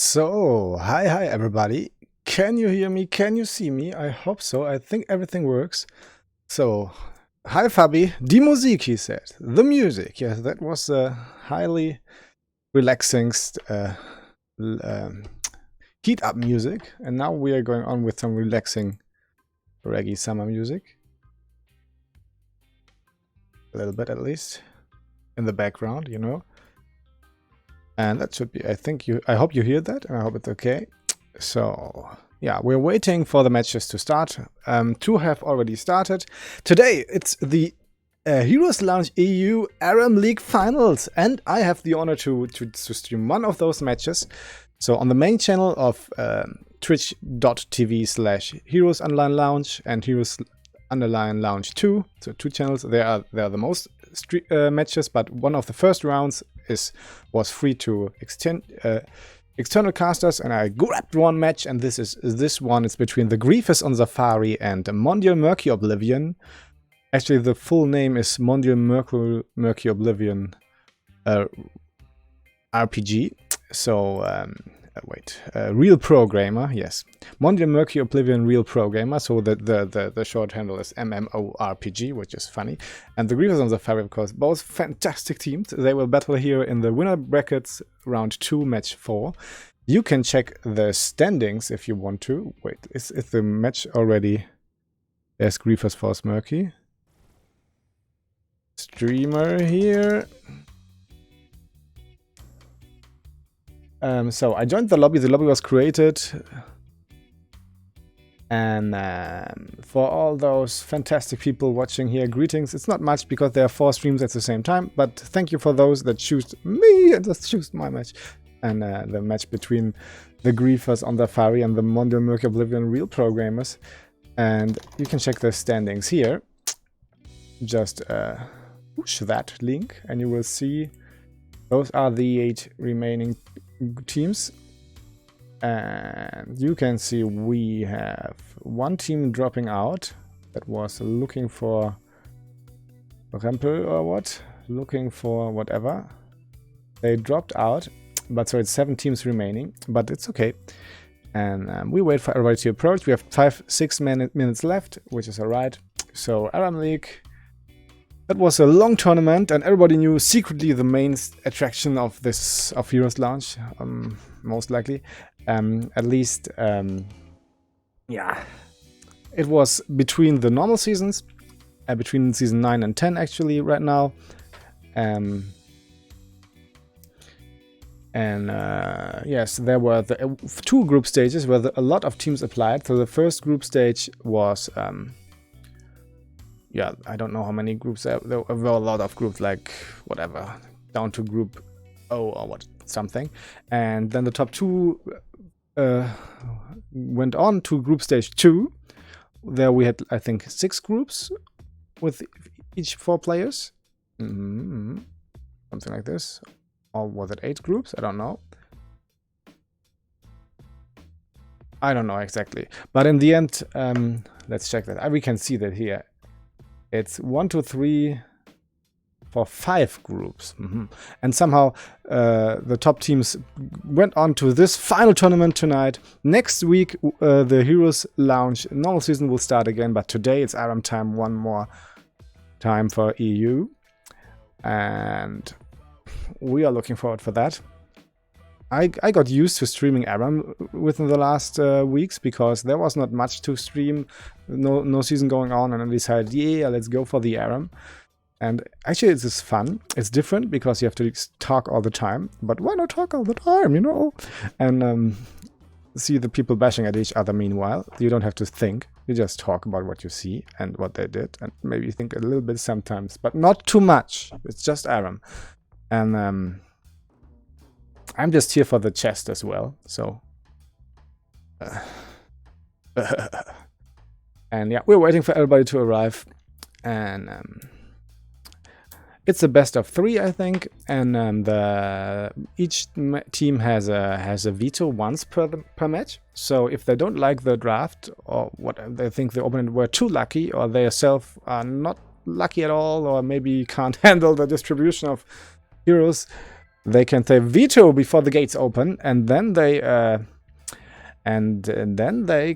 Hi everybody. Can you hear me? Can you see me? I hope so. I think everything works. So, hi Fabi. Die Musik, he said. The music. Yes, that was a highly relaxing heat up music. And now we are going on with some relaxing reggae summer music. A little bit at least. In the background, you know. And that should be, I hope you hear that, and I hope it's okay. So, yeah, we're waiting for the matches to start. Two have already started. Today, it's the Heroes Lounge EU ARAM League Finals, and I have the honor to stream one of those matches. So, on the main channel of twitch.tv/Heroes_Lounge and Heroes_Lounge 2, so two channels. They are the most matches, but one of the first rounds was free to external casters, and I grabbed one match, and this one is between the Griefers on Safari and Mondial Murky Oblivion. Actually, the full name is Mondial Murky Oblivion RPG. So Real Programmer, yes. Mondial Murky Oblivion Real Programmer, so the short handle is MMORPG, which is funny. And the Griefers on Safari, of course, both fantastic teams. They will battle here in the winner brackets, round 2, match 4. You can check the standings if you want to. Wait, is the match already? There's Griefers vs Murky. Streamer here. So I joined the lobby. The lobby was created, and for all those fantastic people watching here, greetings. It's not much because there are 4 streams at the same time, but thank you for those that choose me and just choose my match. And the match between the Griefers on Safari and the Mondial Murky Oblivion Real Programmers. And you can check the standings here. Just push that link and you will see those are the 8 remaining teams, and you can see we have one team dropping out that was looking for Rempel or what, looking for whatever. They dropped out, but so it's 7 teams remaining, but it's okay. And we wait for everybody to approach. We have 5-6 minutes left, which is alright. So ARAM League. That was a long tournament, and everybody knew secretly the main attraction of Heroes Lounge, most likely. At least, yeah, it was between the normal seasons, between season 9 and 10 actually right now. Yes, there were the 2 group stages where a lot of teams applied. So the first group stage was yeah, I don't know how many groups there were a lot of groups, like whatever, down to group O or what, something. And then the top 2 went on to group stage 2. There we had, I think, 6 groups with each 4 players. Something like this. Or was it 8 groups? I don't know. I don't know exactly. But in the end, let's check that. We can see that here. It's 1, 2, 3, 4, 5 groups. And somehow the top teams went on to this final tournament tonight. Next week, the Heroes Lounge normal season will start again, but today it's ARAM time, one more time for EU. And we are looking forward for that. I got used to streaming ARAM within the last weeks because there was not much to stream, no season going on, and I decided, yeah, let's go for the ARAM. And actually, it's just fun. It's different because you have to talk all the time, but why not talk all the time, you know? And see the people bashing at each other meanwhile. You don't have to think. You just talk about what you see and what they did, and maybe think a little bit sometimes, but not too much. It's just ARAM. And I'm just here for the chest as well, so. And yeah, we're waiting for everybody to arrive, and it's a best of 3, I think, and each team has a veto once per match. So if they don't like the draft, or what they think the opponent were too lucky, or they themselves are not lucky at all, or maybe can't handle the distribution of heroes, they can say veto before the gates open, and then they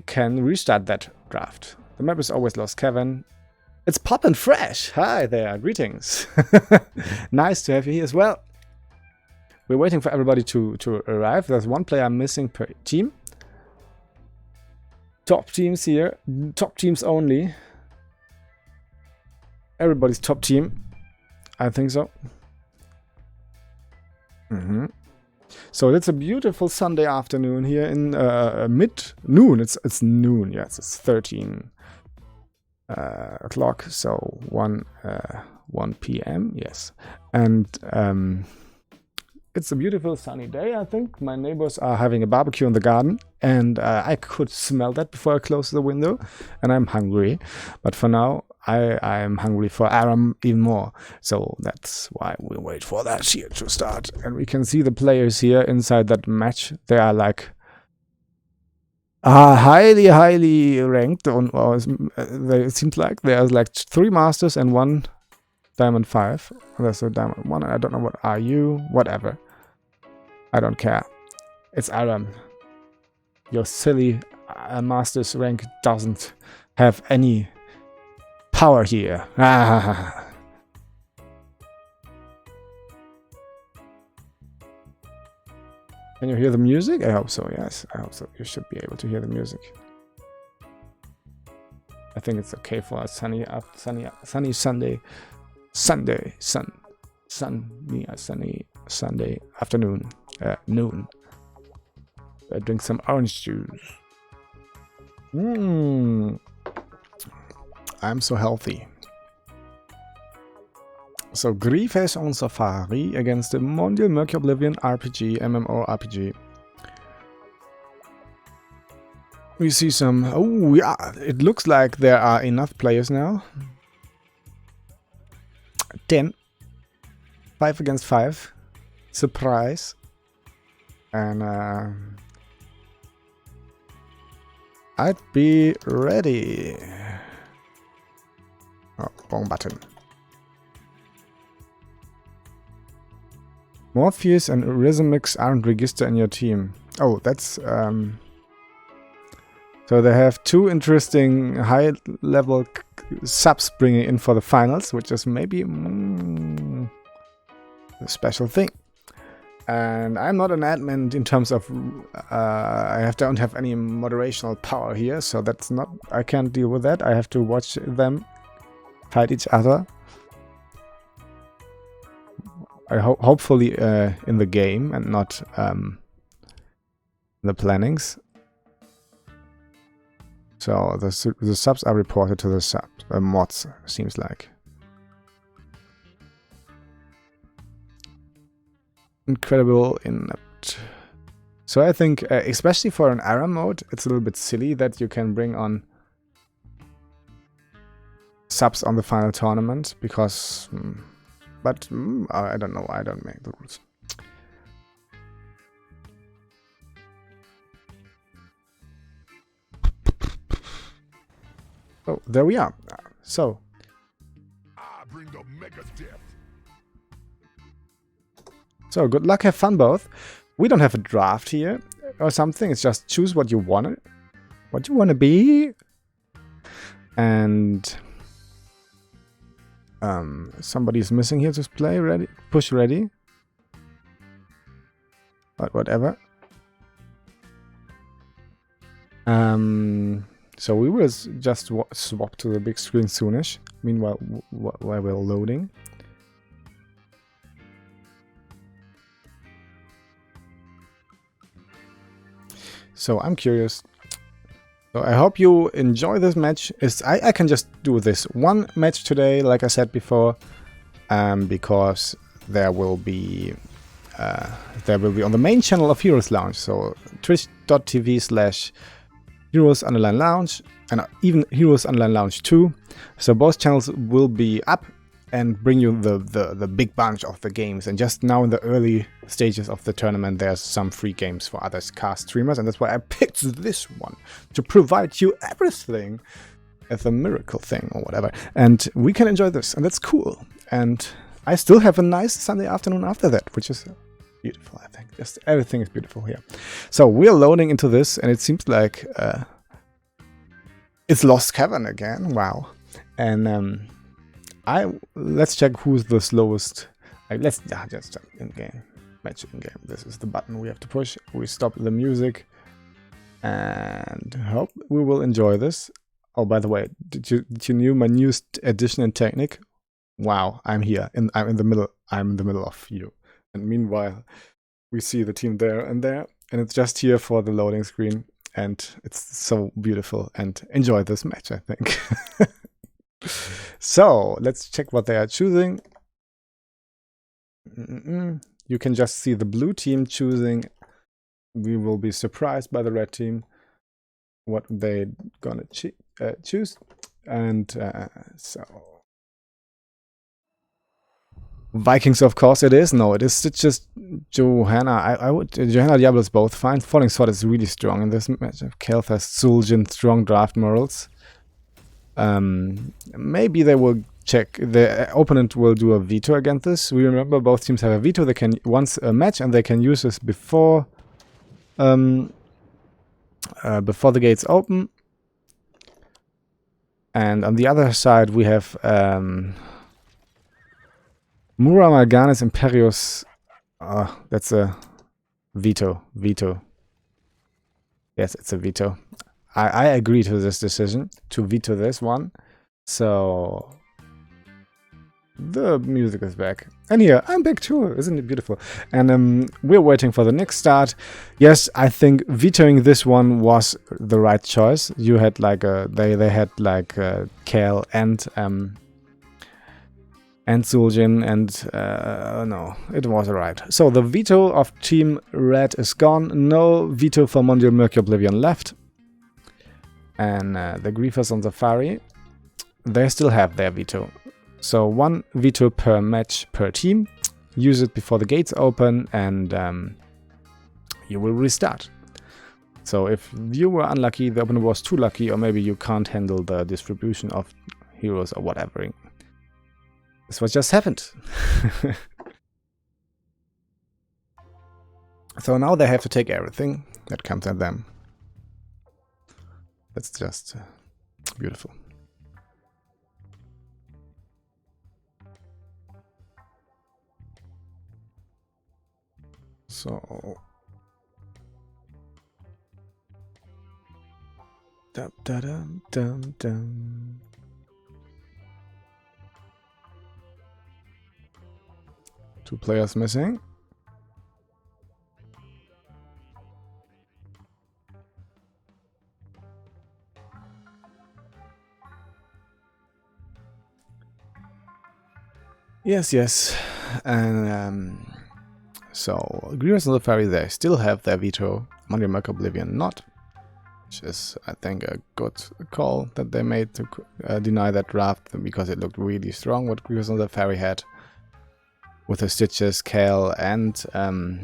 can restart that draft. The map is always lost, Kevin. It's poppin' fresh. Hi there, greetings. Nice to have you here as well. We're waiting for everybody to arrive. There's one player missing per team. Top teams here. Top teams only. Everybody's top team. I think so. So it's a beautiful Sunday afternoon here in mid-noon. It's noon, yes. It's 13 o'clock, so 1 p.m., yes. And it's a beautiful sunny day, I think. My neighbors are having a barbecue in the garden, and I could smell that before I closed the window, and I'm hungry. But for now, I'm hungry for ARAM even more. So that's why we wait for that here to start. And we can see the players here inside that match. They are like highly ranked. It seems like there's like 3 Masters and 1 Diamond 5. There's a Diamond 1. I don't know what are you. Whatever. I don't care. It's ARAM. Your silly Masters rank doesn't have any power here. Can you hear the music? I hope so, yes. I hope so. You should be able to hear the music. I think it's okay for a sunny Sunday afternoon. Noon. I drink some orange juice. I'm so healthy. So Griefes on Safari against the Mondial Murky Oblivion RPG, MMORPG. We see some... Oh yeah, it looks like there are enough players now. 10. 5 against 5. Surprise. And I'd be ready. Oh, wrong button. Morpheus and Rhythmix aren't registered in your team. Oh, that's... So they have 2 interesting high-level subs bringing in for the finals, which is maybe a special thing. And I'm not an admin in terms of... don't have any moderational power here, so that's not... I can't deal with that. I have to watch them fight each other. Hopefully in the game and not in the plannings. So the subs are reported to the mods, seems like. Incredible inept. So I think, especially for an ARAM mode, it's a little bit silly that you can bring on subs on the final tournament, because... But I don't know, I don't make the rules. Oh, there we are. So. So, good luck, have fun both. We don't have a draft here or something. It's just choose what you want to be. And somebody's missing here to play. Ready? Push ready. But whatever. So we will just swap to the big screen soonish. Meanwhile, while we're loading. So I'm curious. So I hope you enjoy this match. I can just do this one match today, like I said before, because there will be on the main channel of Heroes Lounge. So twitch.tv/Heroes_Lounge and even Heroes_Lounge 2. So both channels will be up and bring you the big bunch of the games. And just now in the early stages of the tournament, there's some free games for other cast streamers, and that's why I picked this one to provide you everything as a miracle thing or whatever. And we can enjoy this, and that's cool. And I still have a nice Sunday afternoon after that, which is beautiful, I think. Just everything is beautiful here. So we're loading into this, and it seems like it's Lost Cavern again. Wow. And let's check who's the slowest. Let's just jump in game. Match in game. This is the button we have to push. We stop the music, and hope we will enjoy this. Oh, by the way, did you know my new addition in Technic? Wow, I'm here, and I'm in the middle. I'm in the middle of you. And meanwhile, we see the team there, and it's just here for the loading screen, and it's so beautiful. And enjoy this match, I think. So let's check what they are choosing. You can just see the blue team choosing. We will be surprised by the red team what they gonna choose, and so Vikings, of course it is. No, it is just Johanna. I would Johanna Diablo is both fine. Falling Sword is really strong in this matchup. Kelth has Zul'jin, strong draft morals. Maybe they will check. The opponent will do a veto against this. We remember both teams have a veto. They can once a match, and they can use this before the gates open. And on the other side, we have Mura Malganis Imperius. That's a veto. Yes, it's a veto. I agree to this decision, to veto this one. So the music is back. And here, I'm back too. Isn't it beautiful? And we're waiting for the next start. Yes, I think vetoing this one was the right choice. You had like they had like Kale and Zul'jin, and no, it was right. So the veto of Team Red is gone. No veto for Mondial Murky Oblivion left. And the Griefers on Safari, they still have their veto. So 1 veto per match per team. Use it before the gates open, and you will restart. So if you were unlucky, the opponent was too lucky, or maybe you can't handle the distribution of heroes or whatever. This what just happened. So now they have to take everything that comes at them. That's just beautiful. So dum dum dum dum. Two players missing. Yes. And so Grievous and the Fairy, they still have their veto. Mondial Murky Oblivion not. Which is, I think, a good call that they made to deny that draft, because it looked really strong what Grievous and the Fairy had. With the Stitches, Kale, and the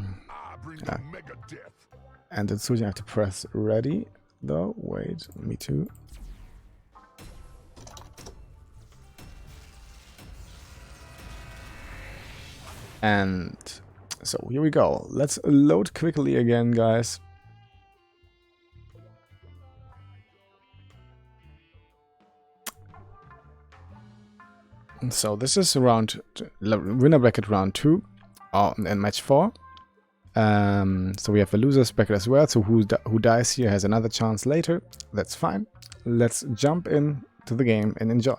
Zul'jin. I have to press ready, though. Wait, me too. And so here we go. Let's load quickly again, guys. So this is winner bracket round 2, and match 4. So we have a losers bracket as well. So who dies here has another chance later. That's fine. Let's jump in to the game and enjoy.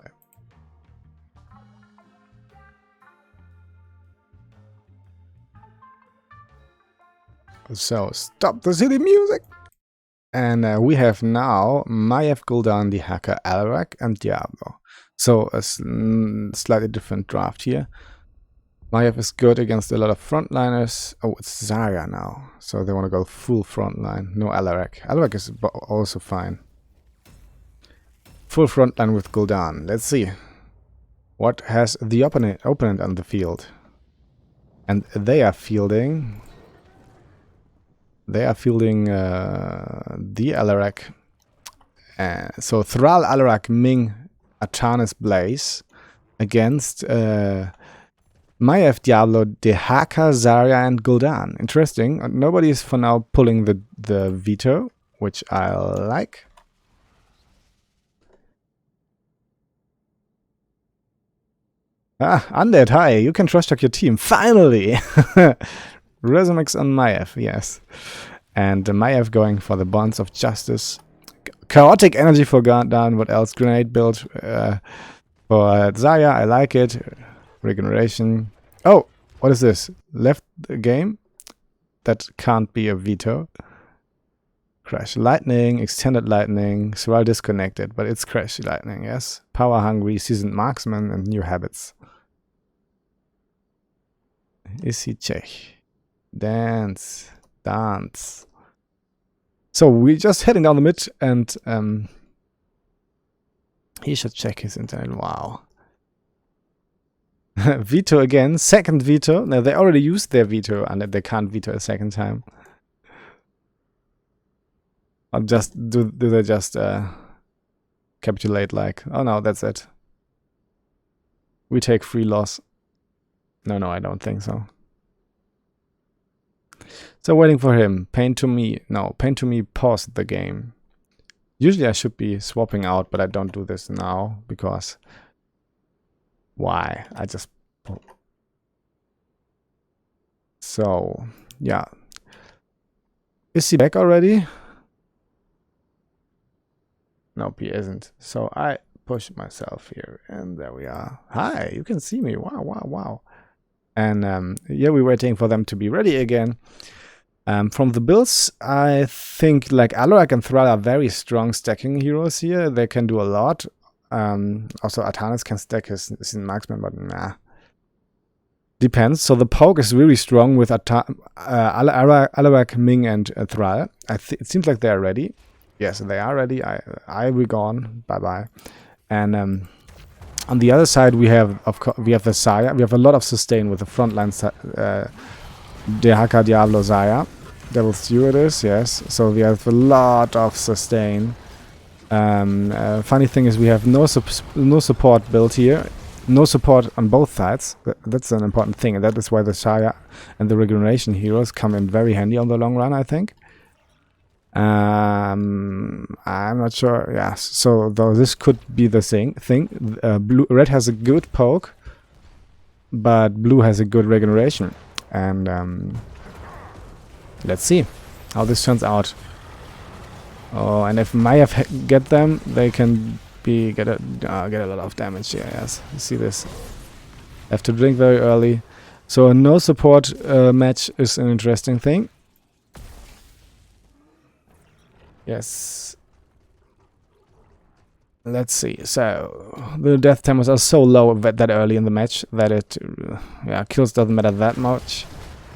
So stop the silly music. And we have now Maiev, Gul'dan, the Hacker, Alarak, and Diablo. So a slightly different draft here. Maiev is good against a lot of frontliners. Oh, it's Zarya now. So they want to go full frontline. No Alarak. Alarak is also fine. Full frontline with Gul'dan. Let's see. What has the opponent on the field? And they are fielding the Alarak. So Thrall, Alarak, Ming, Atanis, Blaze against Maiev, Diablo, Dehaka, Zarya, and Gul'dan. Interesting. Nobody is for now pulling the veto, which I like. Ah, Undead, hi. You can trust your team. Finally! Resumix on Maiev, yes. And Maiev going for the Bonds of Justice. Chaotic Energy for Gul'dan. What else? Grenade build for Zarya. I like it. Regeneration. Oh, what is this? Left the game? That can't be a veto. Crash Lightning, Extended Lightning, Survival Disconnected, but it's Crash Lightning, yes. Power Hungry, Seasoned Marksman, and New Habits. Issy check. Dance. Dance. So we're just heading down the mid, and he should check his internet. Wow. Veto again. Second veto. No, they already used their veto, and they can't veto a second time. Or just do they just capitulate like, oh no, that's it. We take free loss. No, I don't think so. So waiting for him. Pain to me. No, Pain to me paused the game. Usually I should be swapping out, but I don't do this now because why? I just... So, yeah. Is he back already? Nope, he isn't. So I push myself here, and there we are. Hi, you can see me. Wow. And yeah, we're waiting for them to be ready again. From the builds, I think like Alarak and Thrall are very strong stacking heroes here. They can do a lot. Also, Artanis can stack his marksman, but nah. Depends. So the poke is really strong with Alarak, Ming, and Thrall. It seems like they're ready. Yes, they are ready. I will gone. Bye. And on the other side, we have the Zarya. We have a lot of sustain with the frontline Dehaka, Diablo, Zarya. Devil Stew it is, yes. So we have a lot of sustain. Funny thing is we have no support built here. No support on both sides. That's an important thing, and that is why the Zarya and the regeneration heroes come in very handy on the long run, I think. I'm not sure. Yeah, so though this could be the thing. Red has a good poke, but blue has a good regeneration. And let's see how this turns out. Oh, and if Maiev get them, they can get a lot of damage here. Yes, you see this. Have to drink very early. So a no support match is an interesting thing. Yes. Let's see. So the death timers are so low that early in the match that it kills doesn't matter that much.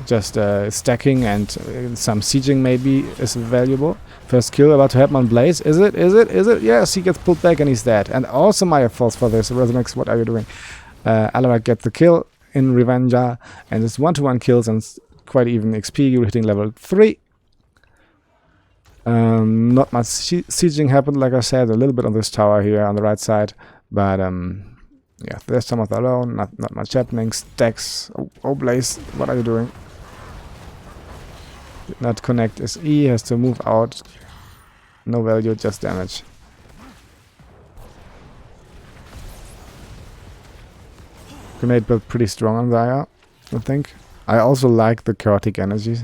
Just stacking and some sieging maybe is valuable. First kill about to happen on Blaze. Is it? Yes, he gets pulled back and he's dead. And also Maiev falls for this. Resumix, what are you doing? Alarak gets the kill in Revenger, and it's 1-to-1 kills and quite even XP. You're hitting level 3. Not much sieging happened, like I said, a little bit on this tower here on the right side, but yeah, there's some of that alone, not much happening. Stacks. Oh Blaze, what are you doing? Did not connect his E, has to move out. No value, just damage. Grenade built pretty strong on Zarya, I think. I also like the chaotic energy.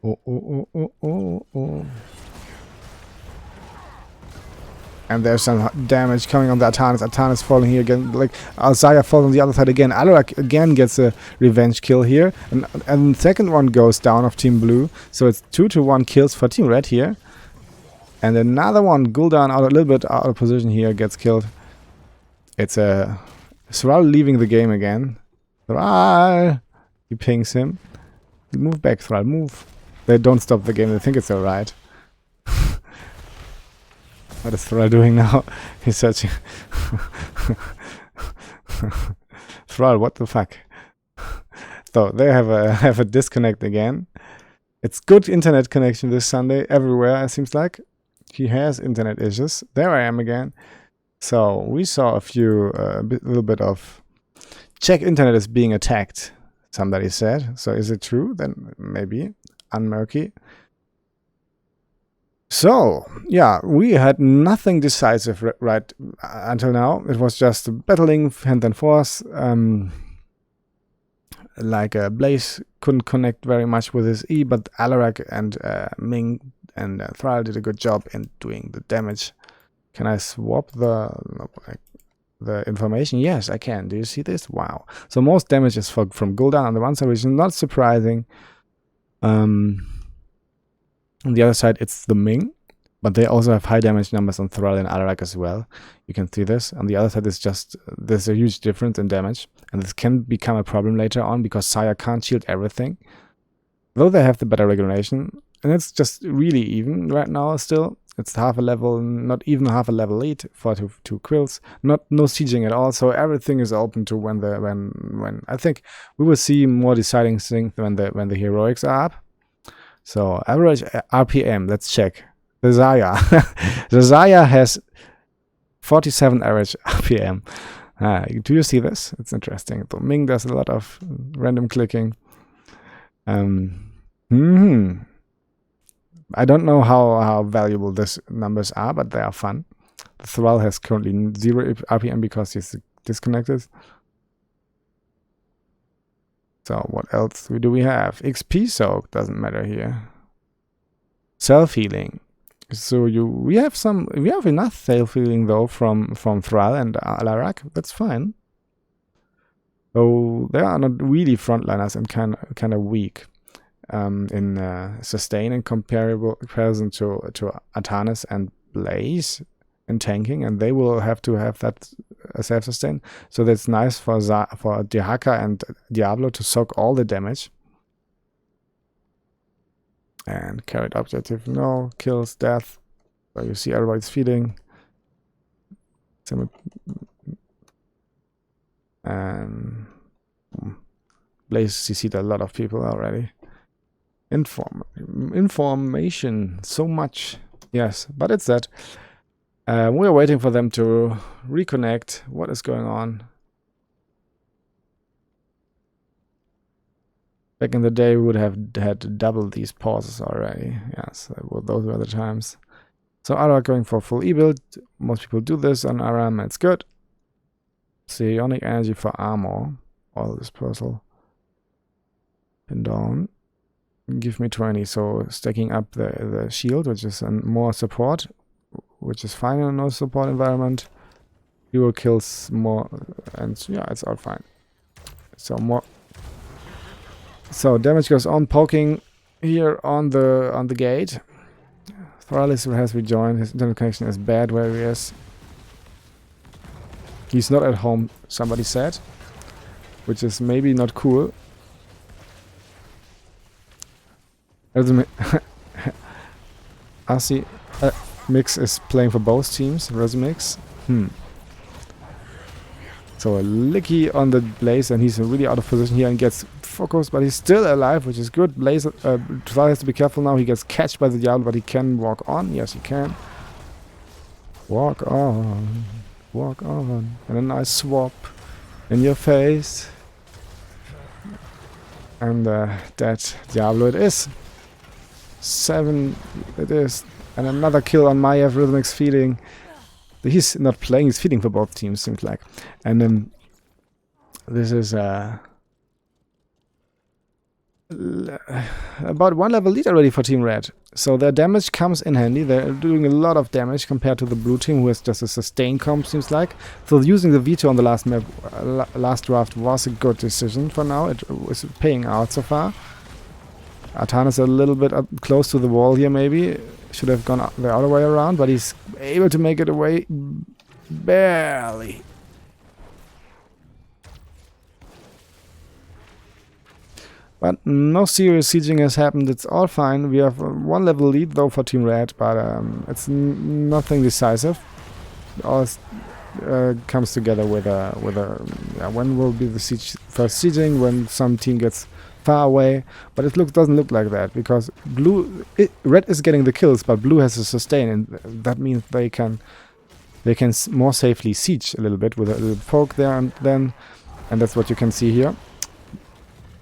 Oh. And there's some damage coming on the Artanis. Artanis falling here again. Like Zarya falls on the other side again. Alarak again gets a revenge kill here. And the second one goes down of Team Blue. So it's 2-to-1 kills for Team Red here. And another one, Gul'dan, a little bit out of position here, gets killed. It's Thrall leaving the game again. Thrall! He pings him. Move back, Thrall, move. They don't stop the game, they think it's alright. What is Thrall doing now? He's searching. Thrall, what the fuck? So they have a disconnect again. It's good internet connection this Sunday everywhere, it seems like. He has internet issues. There I am again. So we saw a few, little bit of Czech internet is being attacked, somebody said. So is it true? Then maybe. Unmurky. So, yeah, we had nothing decisive right until now. It was just battling hand and force. Like Blaze couldn't connect very much with his E, but Alarak and Ming and Thrall did a good job in doing the damage. Can I swap the information? Yes, I can. Do you see this? Wow. So most damage is from Gul'dan on the one side, which is not surprising. On the other side, it's the Ming, but they also have high damage numbers on Thrall and Alarak as well. You can see this. On the other side, it's just there's a huge difference in damage, and this can become a problem later on because Saya can't shield everything. Though they have the better regeneration, and it's just really even right now still. It's half a level, not even half a level lead for two quills. No sieging at all, so everything is open to when I think we will see more deciding things when the heroics are up. So average RPM, let's check. The Zaya. The Zaya has 47 average RPM. Do you see this? It's interesting. So Ming does a lot of random clicking. I don't know how valuable these numbers are, but they are fun. The Thrall has currently 0 RPM because he's disconnected. So what else do we have? XP soak doesn't matter here. Self-healing. So we have enough self-healing though from Thrall and Alarak. That's fine. So they are not really frontliners and kind of weak. In sustain in comparison to Atanas and Blaze in tanking, and they will have to have that self-sustain. So that's nice for Dihaka and Diablo to soak all the damage. And carried objective, no. Kills, death. So you see everybody's feeding. And Blaze CC'd a lot of people already. Information, so much. Yes, but it's that. We're waiting for them to reconnect. What is going on? Back in the day, we would have had double these pauses already. Yes, those were the times. So Ara going for full E-build. Most people do this on ARAM. It's good. Psionic energy for armor. All dispersal. Pin down. Give me 20, so stacking up the shield, which is more support, which is fine in a no support environment. Hero kills more, and yeah, it's all fine. So damage goes on, poking here on the gate. Thralis has rejoined. His internet connection is bad where he is. He's not at home, somebody said, which is maybe not cool. Asi Mix is playing for both teams. Resumix. So a licky on the Blaze, and he's really out of position here and gets focused, but he's still alive, which is good. Blaze has to be careful now. He gets catched by the Diablo, but he can walk on. Yes, he can. Walk on. Walk on. And a nice swap in your face. And that Diablo it is. 7 it is. And another kill on Maiev. Rhythmic's feeding. He's not playing, he's feeding for both teams, seems like. And then this is about 1 level lead already for Team Red. So their damage comes in handy. They're doing a lot of damage compared to the blue team, who has just a sustain comp, seems like. So using the veto on the last map, last draft, was a good decision for now. It was paying out so far. Atanas a little bit up close to the wall here, maybe. Should have gone the other way around, but he's able to make it away barely. But no serious sieging has happened. It's all fine. We have 1 level lead though for Team Red, but it's nothing decisive. comes together with a when will be the siege first sieging, when some team gets far away, but it doesn't look like that, because red is getting the kills, but blue has a sustain, and that means they can more safely siege a little bit with a little poke there and then, and that's what you can see here.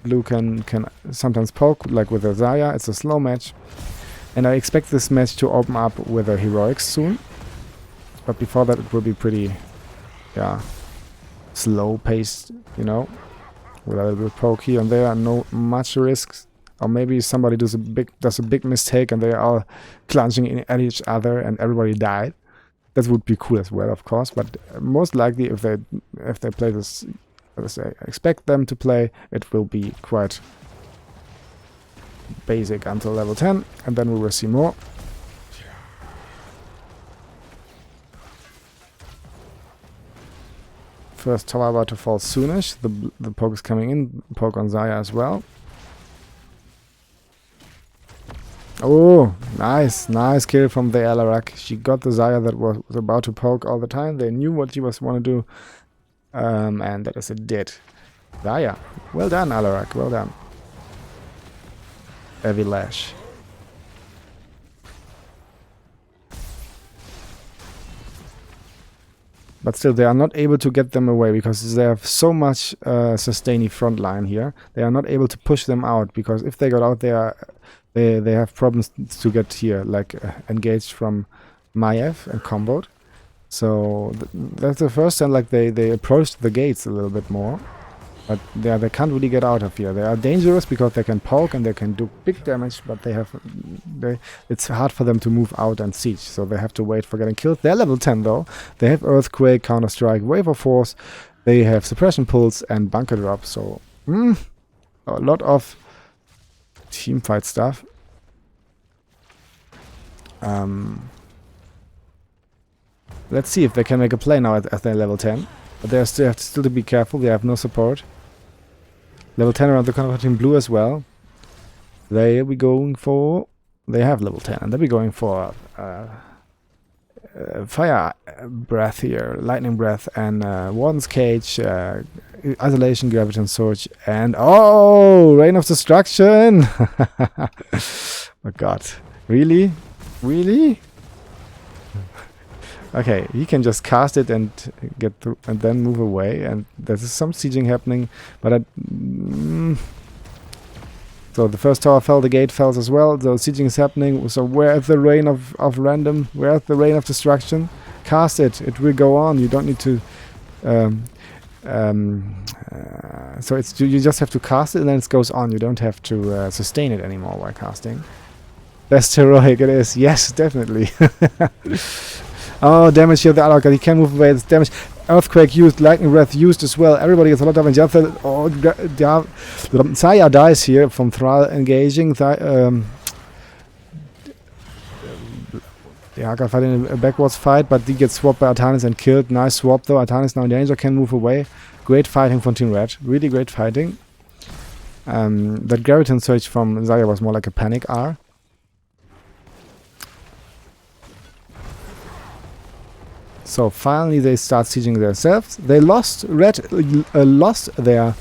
Blue can sometimes poke, like with a Zarya. It's a slow match, and I expect this match to open up with a heroics soon, but before that it will be pretty, yeah, slow paced, you know, with a little bit of poke here and there, no much risks. Or maybe somebody does a big mistake and they are clutching at each other and everybody died. That would be cool as well, of course, but most likely if they play this as I expect them to play, it will be quite basic until level 10, and then we will see more. First tower about to fall soonish. The poke is coming in. Poke on Zarya as well. Oh, nice kill from the ARAM. She got the Zarya that was about to poke all the time. They knew what she was want to do, and that is a did. Zarya, well done, ARAM. Well done. Heavy lash. But still, they are not able to get them away because they have so much sustainy front line here. They are not able to push them out, because if they got out there, they have problems to get here, like engaged from Maiev and comboed. So that's the first time, like they approached the gates a little bit more. But they can't really get out of here. They are dangerous because they can poke and they can do big damage, but it's hard for them to move out and siege, so they have to wait for getting killed. They're level 10 though. They have Earthquake, Counter-Strike, Wave of Force, they have Suppression Pulse and Bunker Drop, so a lot of teamfight stuff. Let's see if they can make a play now at their level 10. But they still have to be careful, they have no support. Level 10 around the corner team blue as well. They will be going for... They have level 10, and they'll be going for Fire Breath here, Lightning Breath, and Warden's Cage, Isolation, Graviton Surge, and... Oh! Rain of Destruction! Oh god. Really? Really? Okay, he can just cast it and get through and then move away, and there's some sieging happening, but so the first tower fell, the gate fell as well, the sieging is happening, so where's the rain of random, where's the rain of destruction? Cast it, it will go on, you don't need to, so it's you just have to cast it and then it goes on, you don't have to sustain it anymore while casting. Best heroic it is, yes, definitely. Oh, damage here, the ARAM, he can move away, it's damage. Earthquake used, Lightning Breath used as well, everybody gets a lot of damage. Oh, Zarya dies here from Thrall engaging. The Haka fighting a backwards fight, but he gets swapped by Artanis and killed. Nice swap though, Artanis now in danger, can move away. Great fighting from Team Red, really great fighting. That Graviton Surge from Zarya was more like a panic R. So finally they start sieging themselves. They lost, Red lost their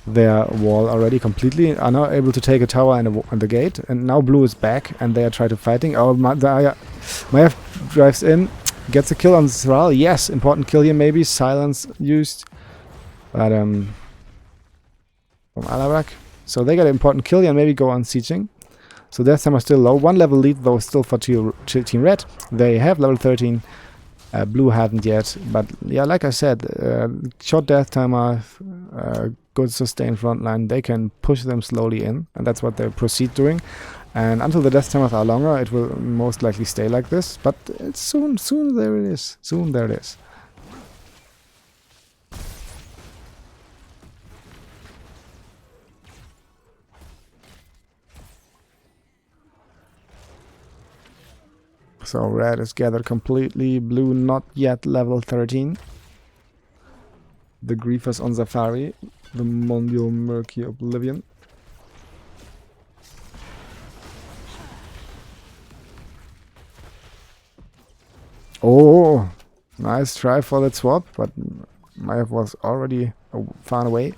wall already completely, are now able to take a tower and the gate, and now blue is back and they are trying to fighting. Oh, Maiev drives in, gets a kill on Thrall. Yes, important kill here maybe, silence used. But from ARAM. So they get an important kill here and maybe go on sieging. So their time are still low. One level lead though still for Team Red. They have level 13. Blue hadn't yet, but yeah, like I said, short death timer, good sustained frontline, they can push them slowly in, and that's what they proceed doing. And until the death timers are longer, it will most likely stay like this, but it's soon there it is. Soon there it is. So red is gathered completely, blue not yet level 13. The Griefers on Safari, the Mondial Murky Oblivion. Oh, Nice try for that swap, but Maiev was already far away.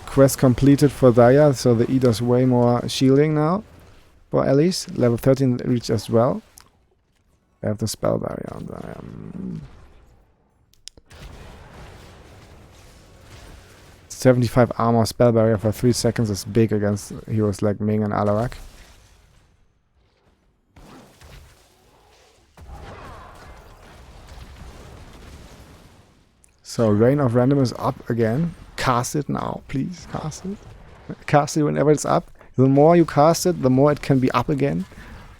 Quest completed for Daya, so the E does way more shielding now for Elise. Level 13 reached as well. They have the spell barrier on Daya. 75 armor spell barrier for 3 seconds is big against heroes like Ming and Alarak. So Reign of Random is up again. Cast it now, please. Cast it. Cast it whenever it's up. The more you cast it, the more it can be up again.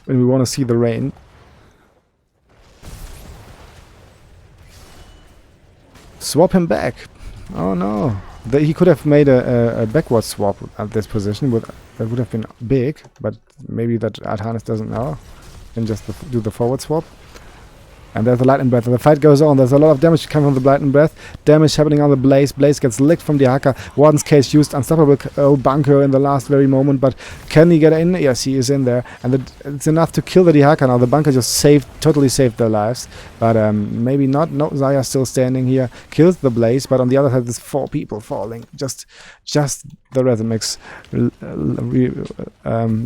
When we want to see the rain. Swap him back. Oh no. He could have made a backward swap at this position. That would have been big. But maybe that Artanis doesn't know. And just do the forward swap. And there's a Lightning Breath. And the fight goes on. There's a lot of damage coming from the Lightning Breath. Damage happening on the Blaze. Blaze gets licked from the Haka. Warden's Case used. Unstoppable bunker in the last very moment. But can he get in? Yes, he is in there. And it's enough to kill the Dihaka now. The bunker just totally saved their lives. But maybe not. No, Zaya still standing here. Kills the Blaze. But on the other side, there's 4 people falling. Just the Rhythmics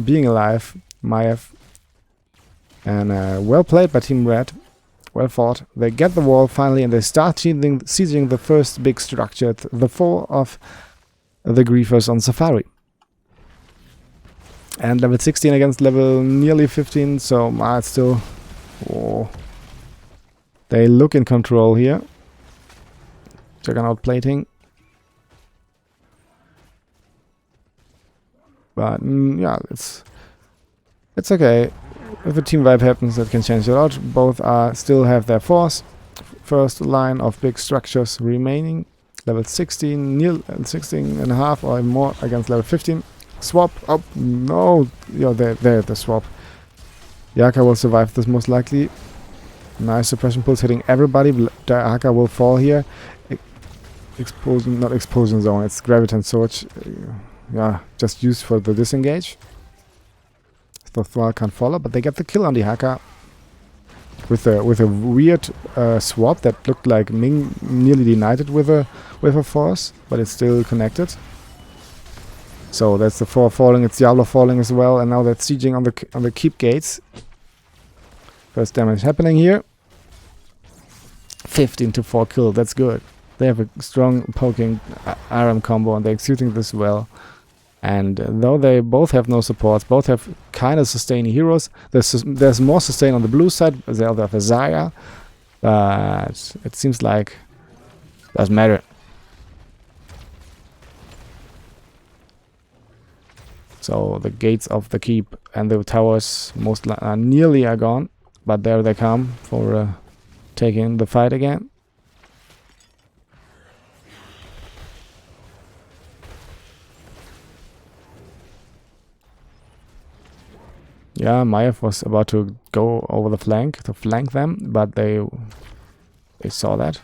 being alive. Maiev. And well played by Team Red. Well fought. They get the wall finally, and they start sieging the first big structure, the 4 of the Griefers on Safari. And level 16 against level nearly 15, so it's still... Oh. They look in control here. Juggernaut plating. But yeah, it's okay. If a team wipe happens, that can change a lot. Both still have their force. First line of big structures remaining. Level 16, near 16 and a half or more against level 15. Swap. Oh, no. Yeah, they're the swap. Yaka will survive this most likely. Nice suppression pulse hitting everybody. Yaka will fall here. Not explosion zone. It's Graviton Surge. Yeah, just used for the disengage. The Thrall can't follow, but they get the kill on the Haka with a weird swap that looked like Ming nearly denied it with a force, but it's still connected. So that's the 4 falling. It's Diablo falling as well, and now they're sieging on the keep gates. First damage happening here. 15 to 4 kill. That's good. They have a strong poking ARAM combo, and they're executing this well. And though they both have no supports, both have kind of sustaining heroes. There's more sustain on the blue side. The other have a Zaya, but it seems like doesn't matter. So the gates of the keep and the towers nearly are gone, but there they come for taking the fight again. Yeah, Maiev was about to go over the flank to flank them, but they saw that.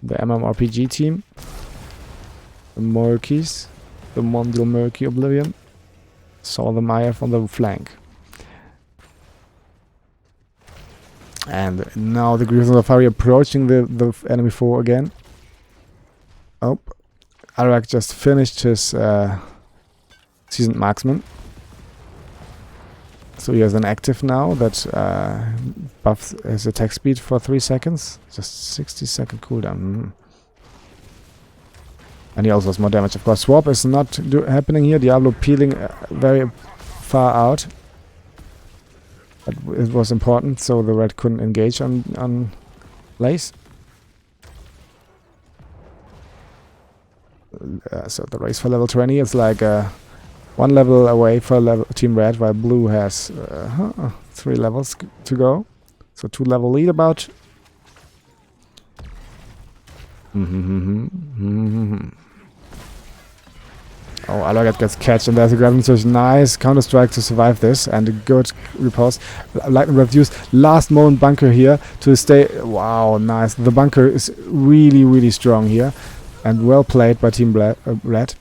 The MMORPG team, the Murkies, the Mondial Murky Oblivion, saw the Maiev on the flank. And now the Griffins of Safari approaching the enemy 4 again. Oh, Alarak just finished his Seasoned Marksman. So he has an active now that buffs his attack speed for 3 seconds. Just 60-second cooldown. And he also has more damage. Of course, swap is not happening here. Diablo peeling very far out. But it was important, so the red couldn't engage on Lace. So the race for level 20 is like 1 level away for Team Red, while Blue has 3 levels to go. So 2 level lead about. Oh, Alarak gets catch, and there's a Graviton Surge. Nice counter-strike to survive this, and a good repulse. Lightning Breath used. Last moment bunker here to stay. Wow, nice. The bunker is really, really strong here, and well played by Team Red.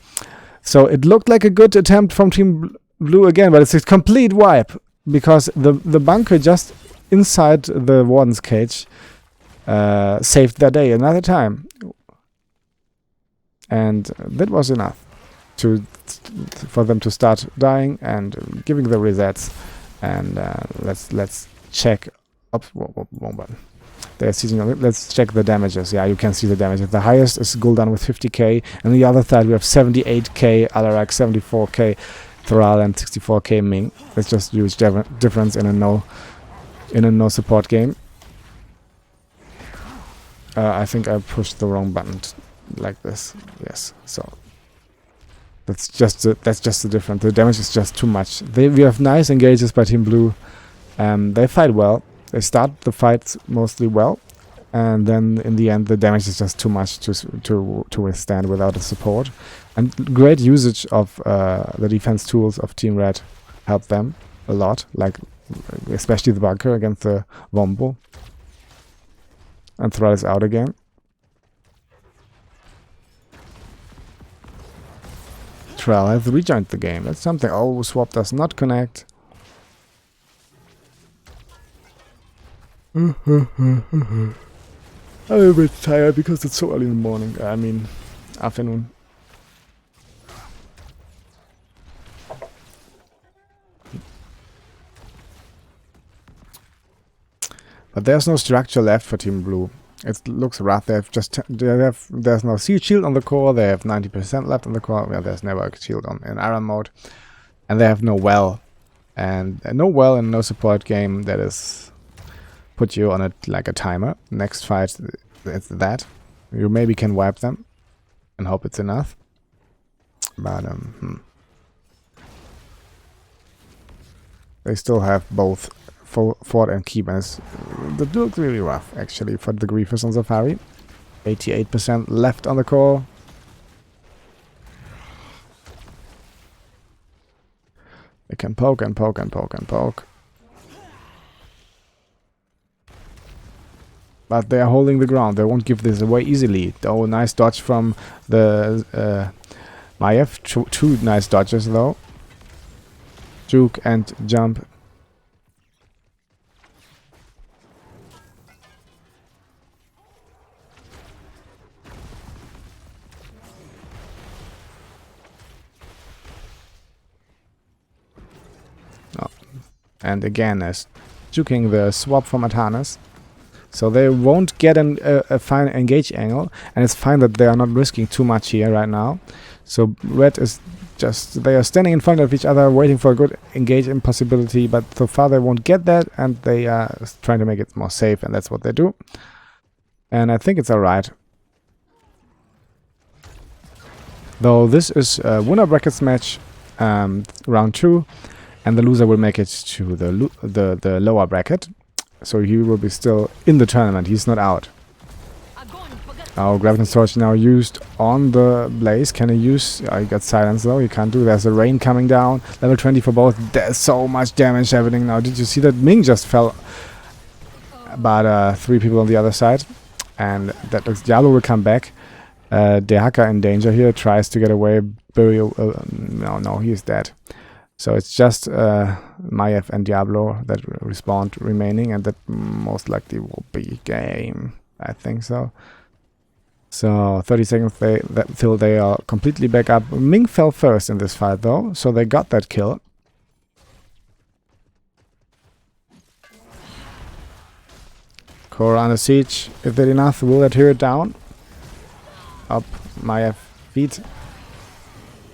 So it looked like a good attempt from Team Blue again, but it's a complete wipe, because the bunker just inside the Warden's Cage saved their day another time. And that was enough for them to start dying and giving the resets. And let's check. Oops, wrong button. They're seizing on it. Let's check the damages. Yeah, you can see the damages. The highest is Gul'dan with 50k, and on the other side we have 78k Alarak, 74k Thrall, and 64k Ming. That's just huge difference in a no support game. I think I pushed the wrong button like this. Yes, so that's just the difference. The damage is just too much. We have nice engages by Team Blue. They fight well. They start the fights mostly well, and then in the end the damage is just too much to withstand without a support. And great usage of the defense tools of Team Red helped them a lot, like especially the bunker against the Wombo. And Thrall is out again. Thrall has rejoined the game. That's something. Oh, swap does not connect. I'm a bit tired because it's so early in the morning. I mean, afternoon. But there's no structure left for Team Blue. It looks rough. There's no shield on the core. They have 90% left on the core. Well, there's never a shield in ARAM mode, and they have no well, and no well and no support game that is put you on it like a timer. Next fight, it's that you maybe can wipe them, and hope it's enough. But they still have both Fort and Keep, and that looks really rough actually for the Griefers on Safari. 88% left on the core. They can poke and poke and poke and poke. But they are holding the ground. They won't give this away easily. Oh, nice dodge from the Maiev. Two nice dodges though. Juke and jump. And again, as juking the swap from Atanas. So they won't get a fine engage angle, and it's fine that they are not risking too much here right now. So Red is just, they are standing in front of each other waiting for a good engage impossibility, but so far they won't get that, and they are trying to make it more safe, and that's what they do. And I think it's alright. Though this is a winner brackets match, round 2. And the loser will make it to the lower bracket. So he will be still in the tournament. He's not out. Oh, Graviton Torch now used on the Blaze. Can he use... he got silence though. He can't do. There's a rain coming down. Level 20 for both. There's so much damage happening now. Did you see that? Ming just fell. But 3 people on the other side. And that looks... Diablo will come back. Dehaka in danger here. Tries to get away. Burial... no, he's dead. So it's just Maiev and Diablo that respawn remaining, and that most likely will be game. I think so. So 30 seconds till they are completely back up. Ming fell first in this fight though, so they got that kill. Core under siege. If they're enough, will that tear it down? Up, Maiev feet.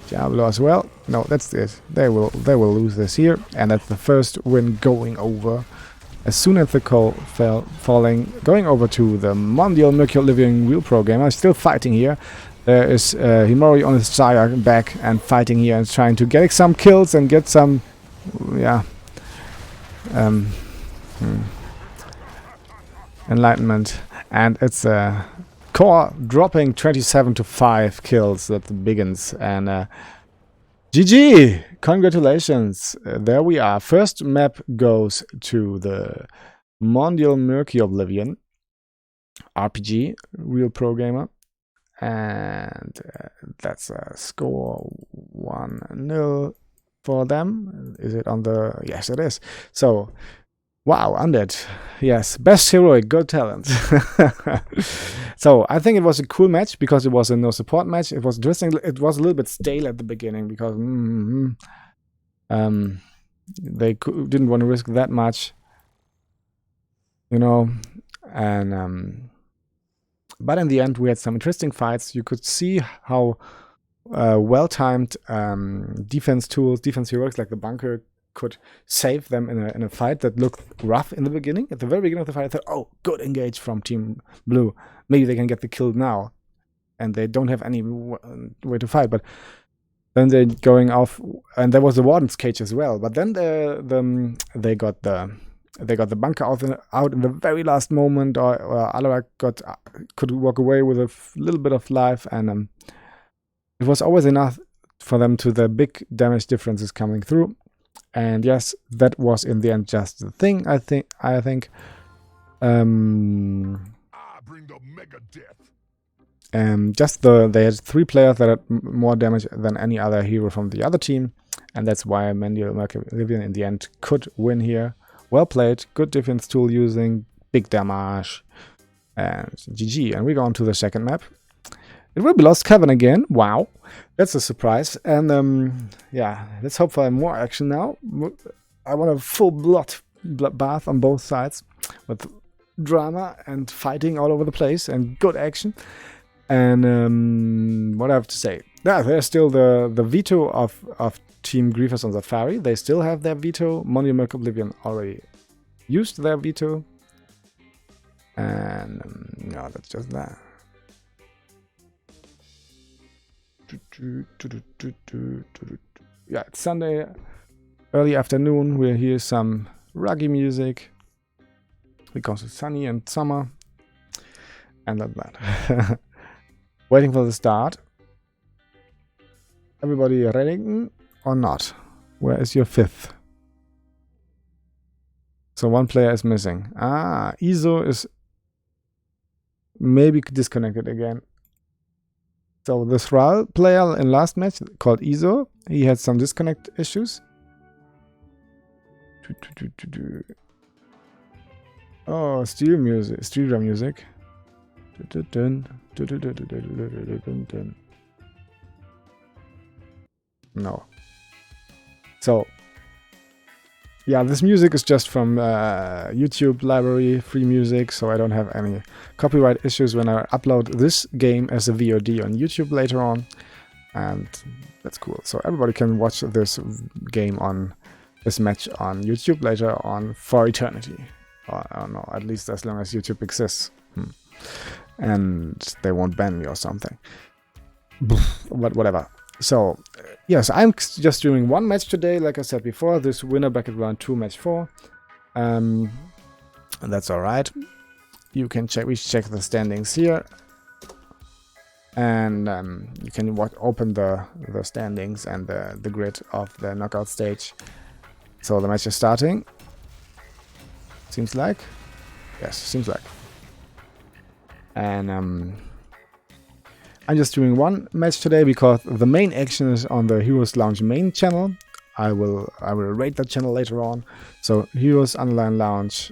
Diablo as well. No, that's it. They will lose this here, and that's the first win going over. As soon as the call falling, going over to the Mondial Murky Oblivion real pro gamer, still fighting here. There is Himori on his Sire back and fighting here and trying to get some kills and get some, enlightenment. And it's Core dropping 27 to 5 kills. That begins. And GG! Congratulations! There we are. First map goes to the Mondial Murky Oblivion RPG, real pro gamer. And that's a score 1-0 for them. Is it on the... Yes, it is. So Wow, Undead. Yes, best heroic, good talent. So I think it was a cool match because it was a no support match. It was interesting. It was a little bit stale at the beginning because they didn't want to risk that much, you know. And but in the end, we had some interesting fights. You could see how well-timed defense tools, defense heroics like the bunker could save them in a fight that looked rough in the beginning. At the very beginning of the fight, I thought, oh, good engage from Team Blue. Maybe they can get the kill now. And they don't have any way to fight. But then they're going off, and there was the Warden's cage as well. But then they got the bunker out in the very last moment, or Alarak could walk away with a little bit of life, and it was always enough for them to the big damage differences coming through. And yes, that was in the end just the thing. I think. Bring the mega death. Just they had 3 players that had more damage than any other hero from the other team, and that's why Mondial Murky Oblivion in the end could win here. Well played, good defense tool using, big damage, and GG. And we go on to the second map. It will be Lost Cavern again. Wow, that's a surprise. And yeah, let's hope for more action now. I want a full blood bath on both sides with drama and fighting all over the place and good action. And what I have to say, yeah, there's still the veto of Team Grievous on Safari. They still have their veto. Mondial Murky Oblivion already used their veto. And yeah, that's just that. Yeah, it's Sunday, early afternoon. We'll hear some ruggy music because it's sunny and summer, and like that. Waiting for the start. Everybody ready or not? Where is your 5th? So 1 player is missing. Ah, Iso is maybe disconnected again. So the Thrall player in last match called Iso, he had some disconnect issues. Oh, steel drum music. No. So yeah, this music is just from YouTube library, free music, so I don't have any copyright issues when I upload this game as a VOD on YouTube later on, and that's cool. So everybody can watch this game on this match on YouTube later on for eternity. Or, I don't know, at least as long as YouTube exists. And they won't ban me or something. But whatever. So, yes, I'm just doing 1 match today, like I said before, this winner bracket round 2 match 4. And that's alright. You can check, we check the standings here. And you can open the standings and the grid of the knockout stage. So the match is starting. Seems like. Yes, seems like. And I'm just doing 1 match today because the main action is on the Heroes Lounge main channel. I will rate that channel later on. So Heroes Online Lounge,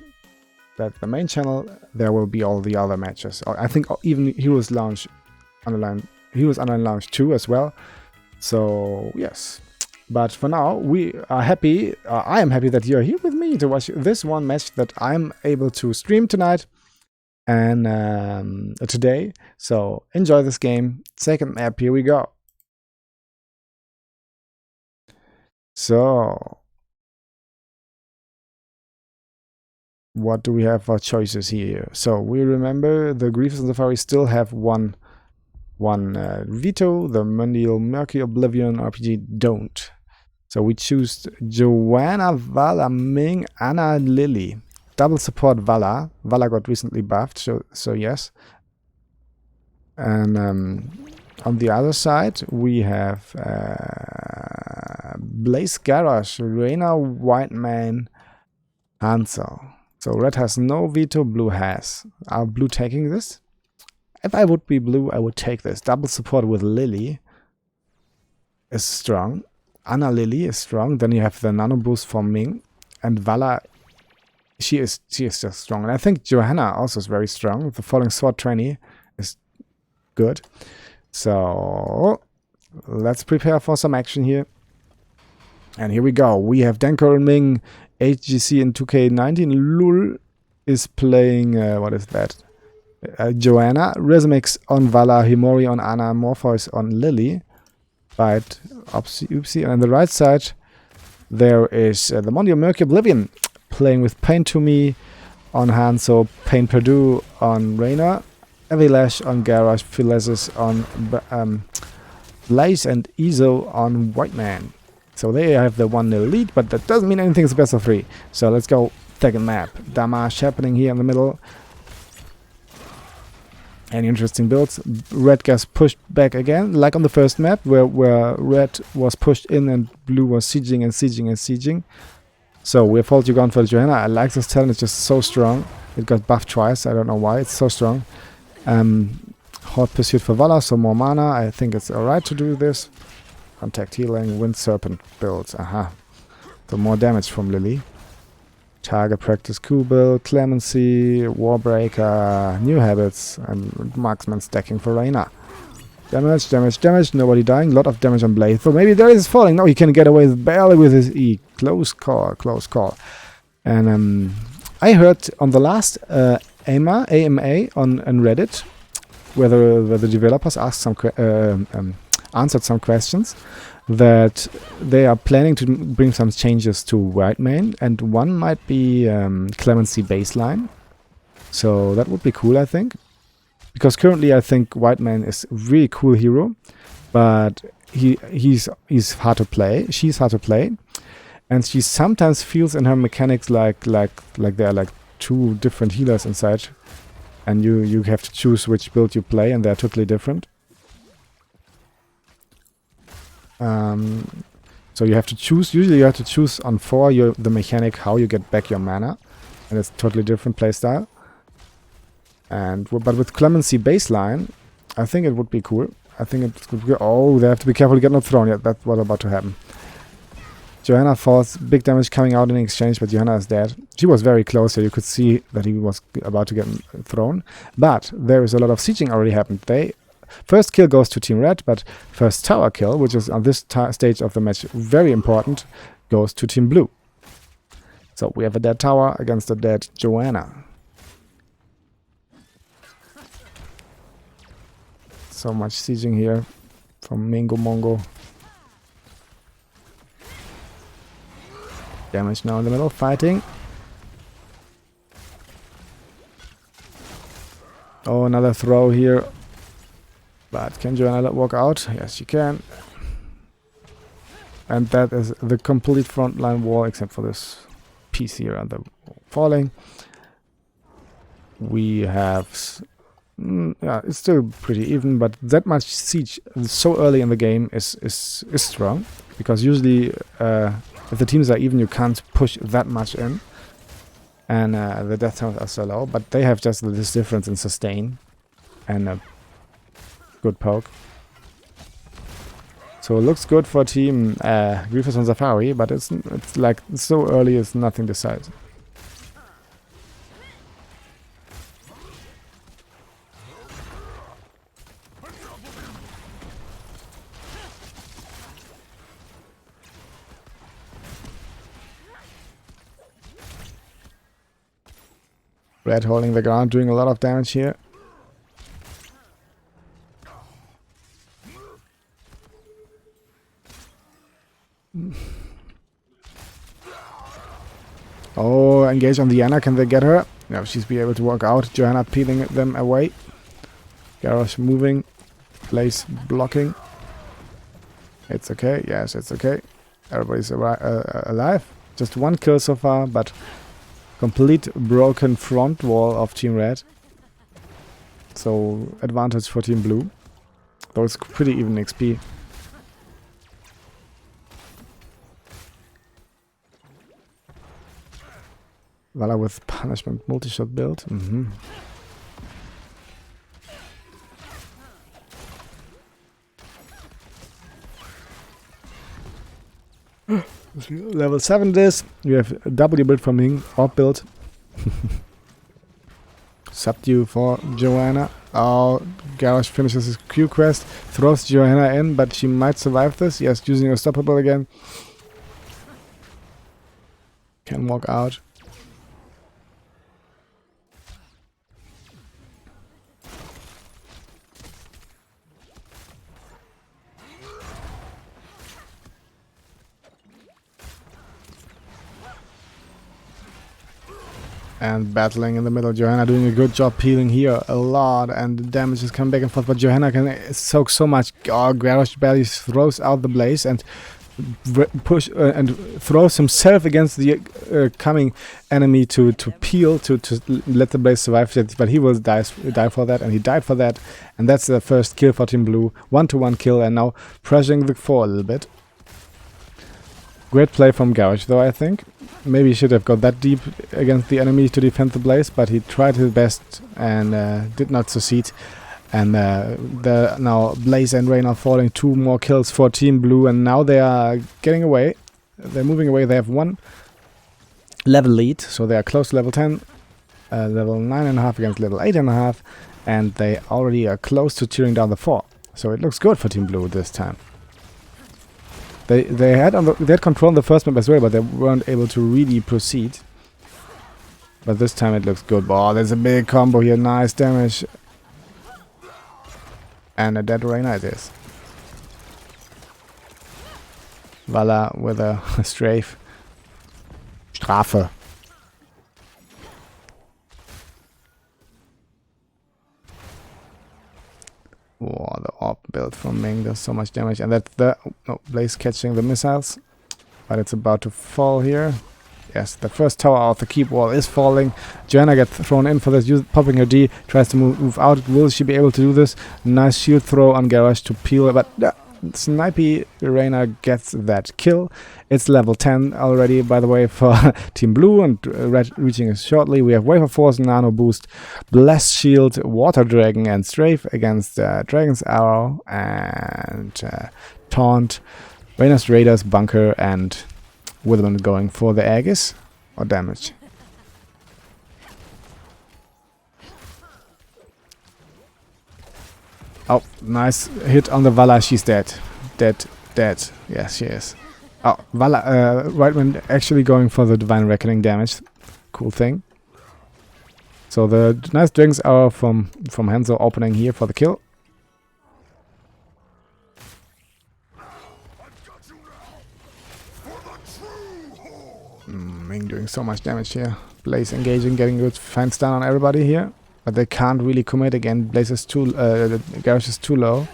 that's the main channel. There will be all the other matches. I think even Heroes Lounge Online, Heroes Online Lounge 2 as well. So yes. But for now, we are happy. I am happy that you're here with me to watch this 1 match that I'm able to stream tonight. And today, so enjoy this game. Second map, here we go. So, what do we have for choices here? So we remember the Grievous and Safari still have one veto. The Mondial Murky Oblivion RPG don't. So we choose Joanna, Vala, Ming, Anna, Lily. Double support Vala. Vala got recently buffed, so yes. And on the other side, we have Blaze Garrosh, Reina, Whiteman, Hansel. So red has no veto, blue has. Are blue taking this? If I would be blue, I would take this. Double support with Lily is strong. Anna Lily is strong. Then you have the nano boost for Ming. And Vala she is just strong. And I think Johanna also is very strong. The Falling Sword 20 is good. So let's prepare for some action here. And here we go. We have Denko and Ming, HGC in 2K19. Lul is playing, what is that? Joanna. Rizmix on Vala, Himori on Anna, Morpheus on Lily. Right, oopsie. And on the right side, there is the Mondial Murky Oblivion playing with Pain to Me on Hanzo, Pain Perdue on Reyna, Evilash on Garage, Philesis on Blaze, and Izo on White Man. So they have the 1-0 lead, but that doesn't mean anything. It's best of 3. So let's go second map. Damage happening here in the middle. Any interesting builds? Red gets pushed back again, like on the first map, where red was pushed in and blue was sieging. So we have Faulty gone for Johanna. I like this talent, it's just so strong. It got buffed twice, I don't know why, it's so strong. Hot Pursuit for Vala, so more mana. I think it's alright to do this. Contact healing, Wind Serpent builds, So more damage from Lily. Target Practice Q build, Clemency, Warbreaker, New Habits, and Marksman stacking for Reyna. Damage, nobody dying, lot of damage on Blaze. So maybe there is falling. No, he can get away barely with his E. Close call. And I heard on the last AMA on Reddit, where the developers asked answered some questions, that they are planning to bring some changes to White Main, and one might be Clemency baseline. So that would be cool, I think. Because currently I think White Man is a really cool hero, but he's hard to play. She's hard to play, and she sometimes feels in her mechanics like there are like 2 different healers inside, and you have to choose which build you play, and they're totally different. So you have to choose. Usually you have to choose on 4 the mechanic how you get back your mana, and it's totally different playstyle. But with Clemency baseline, I think it would be cool. I think it could be. Oh, they have to be careful to get not thrown yet. That's what's about to happen. Johanna falls, big damage coming out in exchange, but Johanna is dead. She was very close here. You could see that he was about to get thrown. But there is a lot of sieging already happened. First kill goes to Team Red, but first tower kill, which is on this stage of the match very important, goes to Team Blue. So we have a dead tower against a dead Joanna. So much sieging here from Mingo Mongo. Damage now in the middle, fighting. Oh, another throw here. But can Joanna walk out? Yes, she can. And that is the complete frontline wall, except for this piece here and the falling. We have... yeah, it's still pretty even, but that much siege so early in the game is strong. Because usually, if the teams are even, you can't push that much in. And the death counts are so low. But they have just this difference in sustain. And a good poke. So it looks good for Team Grievous on Safari, but it's like so early, it's nothing decided. Red holding the ground, doing a lot of damage here. Oh, engage on the Anna. Can they get her? No, she's be able to walk out. Johanna peeling them away. Garrosh moving. Blaze blocking. It's okay. Yes, it's okay. Everybody's alive. Just 1 kill so far, but complete broken front wall of Team Red. So advantage for Team Blue. Though it's pretty even XP. Vala with punishment multi-shot build. Level 7 this. We have a W build from Ming, orb build. Subdue for Joanna. Oh, Garrosh finishes his Q quest, throws Joanna in, but she might survive this. Yes, using Unstoppable again. Can walk out. And battling in the middle. Johanna doing a good job peeling here a lot, and the damage is coming back and forth, but Johanna can soak so much. Oh, Garrosh barely throws out the blaze and push and throws himself against the coming enemy to peel, to let the blaze survive, but he will die for that, and he died for that, and that's the first kill for Team Blue. 1-to-1 kill, and now pressuring the 4 a little bit. Great play from Garrosh though, I think. Maybe he should have got that deep against the enemy to defend the blaze, but he tried his best and did not succeed. And now Blaze and Rain are falling. 2 more kills for Team Blue, and now they are getting away. They're moving away. They have 1 level lead, so they are close to level 10. Level 9.5 against level 8.5, and they already are close to tearing down the 4. So it looks good for Team Blue this time. They had control on the first map as well, but they weren't able to really proceed. But this time it looks good. Oh, there's a big combo here. Nice damage. And a dead Reyna it is. Vala with a strafe. Strafe. Oh, the orb build from Ming does so much damage, and that's the Blaze catching the missiles, but it's about to fall here. Yes, the first tower out the keep wall is falling. Joanna gets thrown in for this, popping her D, tries to move out. Will she be able to do this? Nice shield throw on Garrosh to peel, but Snipey Reyna gets that kill. It's level 10 already, by the way, for Team Blue, and reaching us shortly. We have Wave of Force, Nano Boost, Blessed Shield, Water Dragon, and Strafe against Dragon's Arrow, and Taunt, Reyna's Raiders, Bunker, and Witherman going for the Aegis, or damage. Oh, nice hit on the Vala. She's dead. Dead. Yes, she is. Oh, Vala, Whiteman actually going for the Divine Reckoning damage. Cool thing. So the nice Dragon's Arrow from Hanzo opening here for the kill. Ming doing so much damage here. Blaze engaging, getting good fine stun on everybody here. But they can't really commit again. Blaze is too, Garrosh is too low.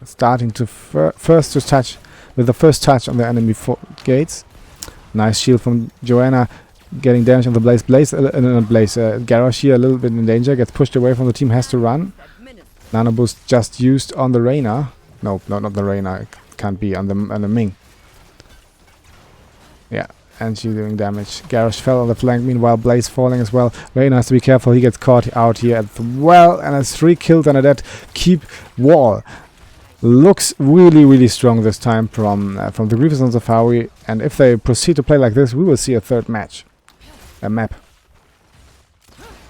Starting to first to touch with the first touch on the enemy gates. Nice shield from Joanna, getting damage on the Blaze. Garrosh here a little bit in danger. Gets pushed away from the team. Has to run. Nano boost just used on the Reyna. No, not the Reyna. It can't be on the Ming. Yeah, and she's doing damage. Garrosh fell on the flank, meanwhile Blaze falling as well. Reyna has to be careful, he gets caught out here as well, and has 3 kills on a dead keep wall. Looks really strong this time from the Grievous on Safari, and if they proceed to play like this, we will see a third map.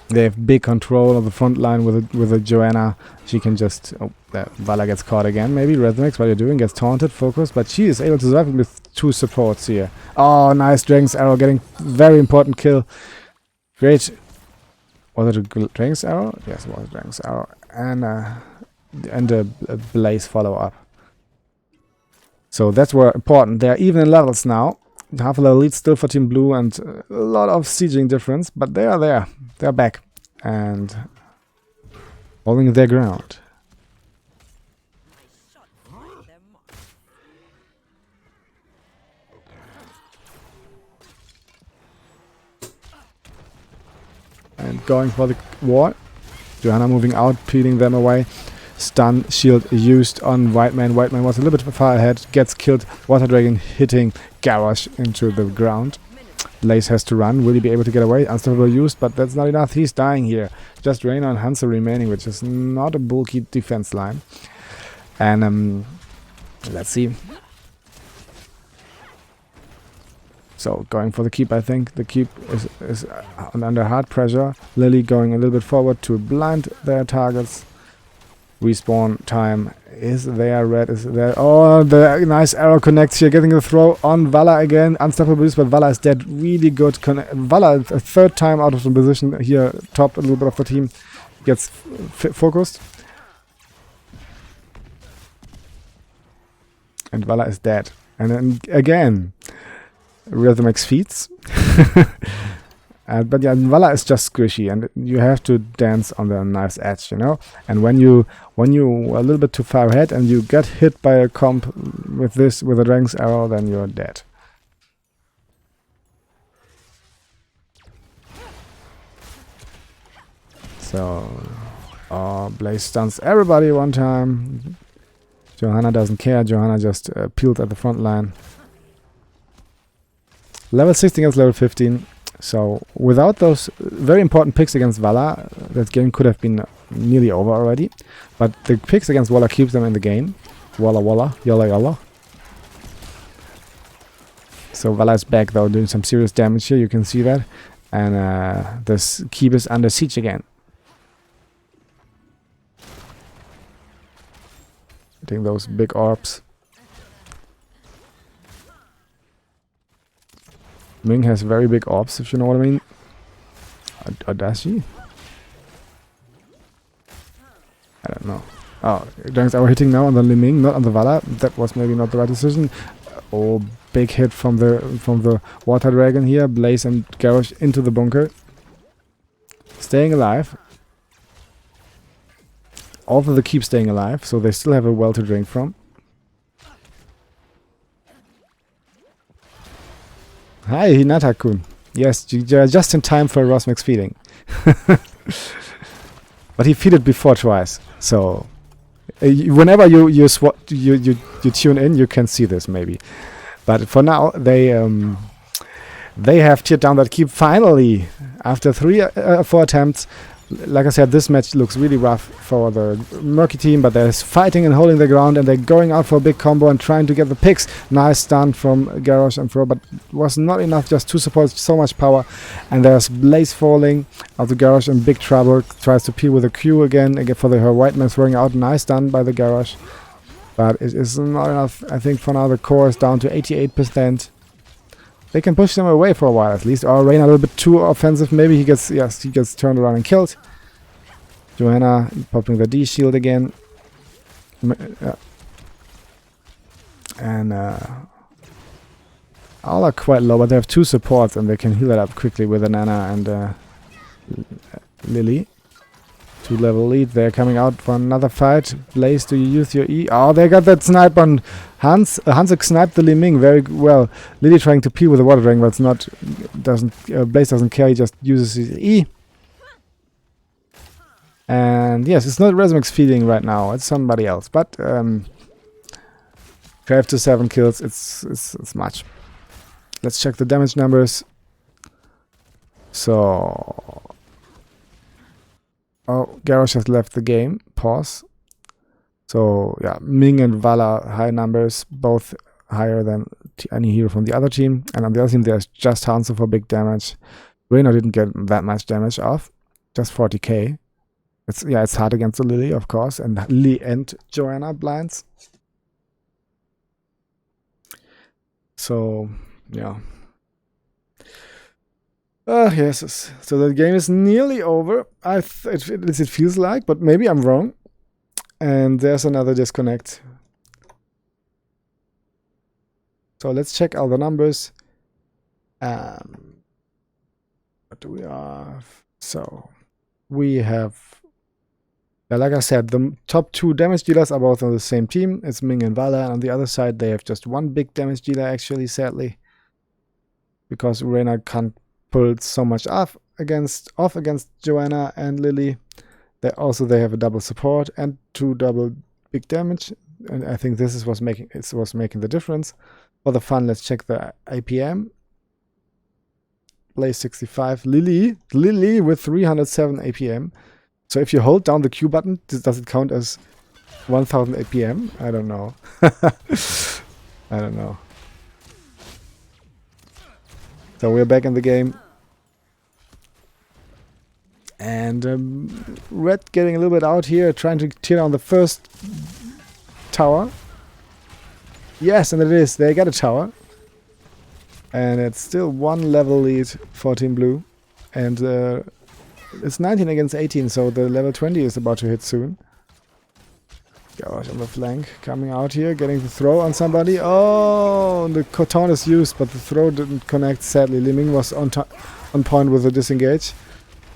They have big control of the front line with a Joanna. She can just... Oh, Vala gets caught again. Maybe Rhythmix, what are you doing? Gets taunted, focused, but she is able to survive with 2 supports here. Oh, nice Dragon's Arrow, getting very important kill. Great. Was it a Dragon's Arrow? Yes, it was a Dragon's Arrow. And a Blaze follow-up. So that's where important. They're even in levels now. Half a level lead still for Team Blue, and a lot of sieging difference, but they are there. They're back and holding their ground. And going for the wall. Johanna moving out, peeling them away. Stun shield used on Whiteman. Whiteman was a little bit far ahead, gets killed. Water Dragon hitting Garrosh into the ground. Blaze has to run. Will he be able to get away? Unstoppable used, but that's not enough. He's dying here. Just Reyna and Hanzo remaining, which is not a bulky defense line. And let's see. So going for the keep, I think. The keep is under hard pressure. Lily going a little bit forward to blind their targets. Respawn time is there. Red is there. Oh, the nice arrow connects here. Getting the throw on Vala again. Unstoppable boost, but Vala is dead. Really good. Vala, a third time out of the position here. Top a little bit of the team. Gets focused. And Vala is dead. And then again, Rhythmic's feats. But yeah, Vala is just squishy, and you have to dance on the knife's edge, you know. And when you are a little bit too far ahead and you get hit by a comp with a Dragon's Arrow, then you're dead. So, Blaze stuns everybody one time. Johanna doesn't care. Johanna just peeled at the front line. Level 16 against level 15. So without those very important picks against Vala, that game could have been nearly over already. But the picks against Walla keeps them in the game. Walla Walla, Yolla Yolla. So Vala is back though, doing some serious damage here, you can see that. And this keep is under siege again. Hitting those big orbs. Ming has very big orbs, if you know what I mean. Or does she? I don't know. Oh, Dragon's Arrow hitting now on the Ming, not on the Vala. That was maybe not the right decision. Oh, big hit from the Water Dragon here. Blaze and Garrosh into the bunker. Staying alive. All of the keep staying alive, so they still have a well to drink from. Hi, Hinata-kun. Yes, you are just in time for Rosmic's feeding. But he feeded before twice, so whenever you tune in, you can see this maybe. But for now, they have teared down that keep finally after 4 attempts. Like I said, this match looks really rough for the Murky team, but they're fighting and holding the ground, and they're going out for a big combo and trying to get the picks. Nice stun from Garrosh and Fro, but was not enough, just 2 supports, so much power. And there's Blaze falling out to Garrosh in big trouble. Tries to peel with a Q again for her white man throwing out. Nice stun by the Garrosh. But it is not enough, I think, for now. The core is down to 88%. They can push them away for a while at least. Or Rain a little bit too offensive. Maybe he gets turned around and killed. Johanna popping the D shield again. And all are quite low, but they have 2 supports and they can heal it up quickly with Nana and Lily. 2 level lead. They're coming out for another fight. Blaze, do you use your E? Oh, they got that snipe on Hans. Hansik sniped the Li Ming very well. Lily trying to peel with the Water Dragon, but it's not. Blaze doesn't care. He just uses his E. And yes, it's not Resmic's feeding right now. It's somebody else. But 12 to 7 kills. It's much. Let's check the damage numbers. So. Oh, Garrosh has left the game. Pause. So, yeah, Ming and Vala, high numbers, both higher than any hero from the other team. And on the other team, there's just Hanzo for big damage. Reyna didn't get that much damage off. Just 40k. It's hard against the Lily, of course. And Lily and Joanna blinds. So, yeah. Yes, so the game is nearly over. It feels like, but maybe I'm wrong. And there's another disconnect. So let's check all the numbers. What do we have? So we have, like I said, the top 2 damage dealers are both on the same team. It's Ming and Vala. And on the other side, they have just 1 big damage dealer, actually, sadly, because Reyna can't pulled so much off against Joanna and Lily. They have a double support and 2 double big damage, and I think this was making the difference. For the fun, let's check the APM. Blaze 65, Lily with 307 APM. So if you hold down the Q button, does it count as 1000 APM? I don't know. I don't know. So we're back in the game. And red getting a little bit out here, trying to tear down the first tower. Yes, and it is. They got a tower. And it's still 1 level lead for Team Blue. And it's 19 against 18, so the level 20 is about to hit soon. Gosh, on the flank, coming out here, getting the throw on somebody. Oh, the taunt is used, but the throw didn't connect, sadly. Li Ming was on point with the disengage.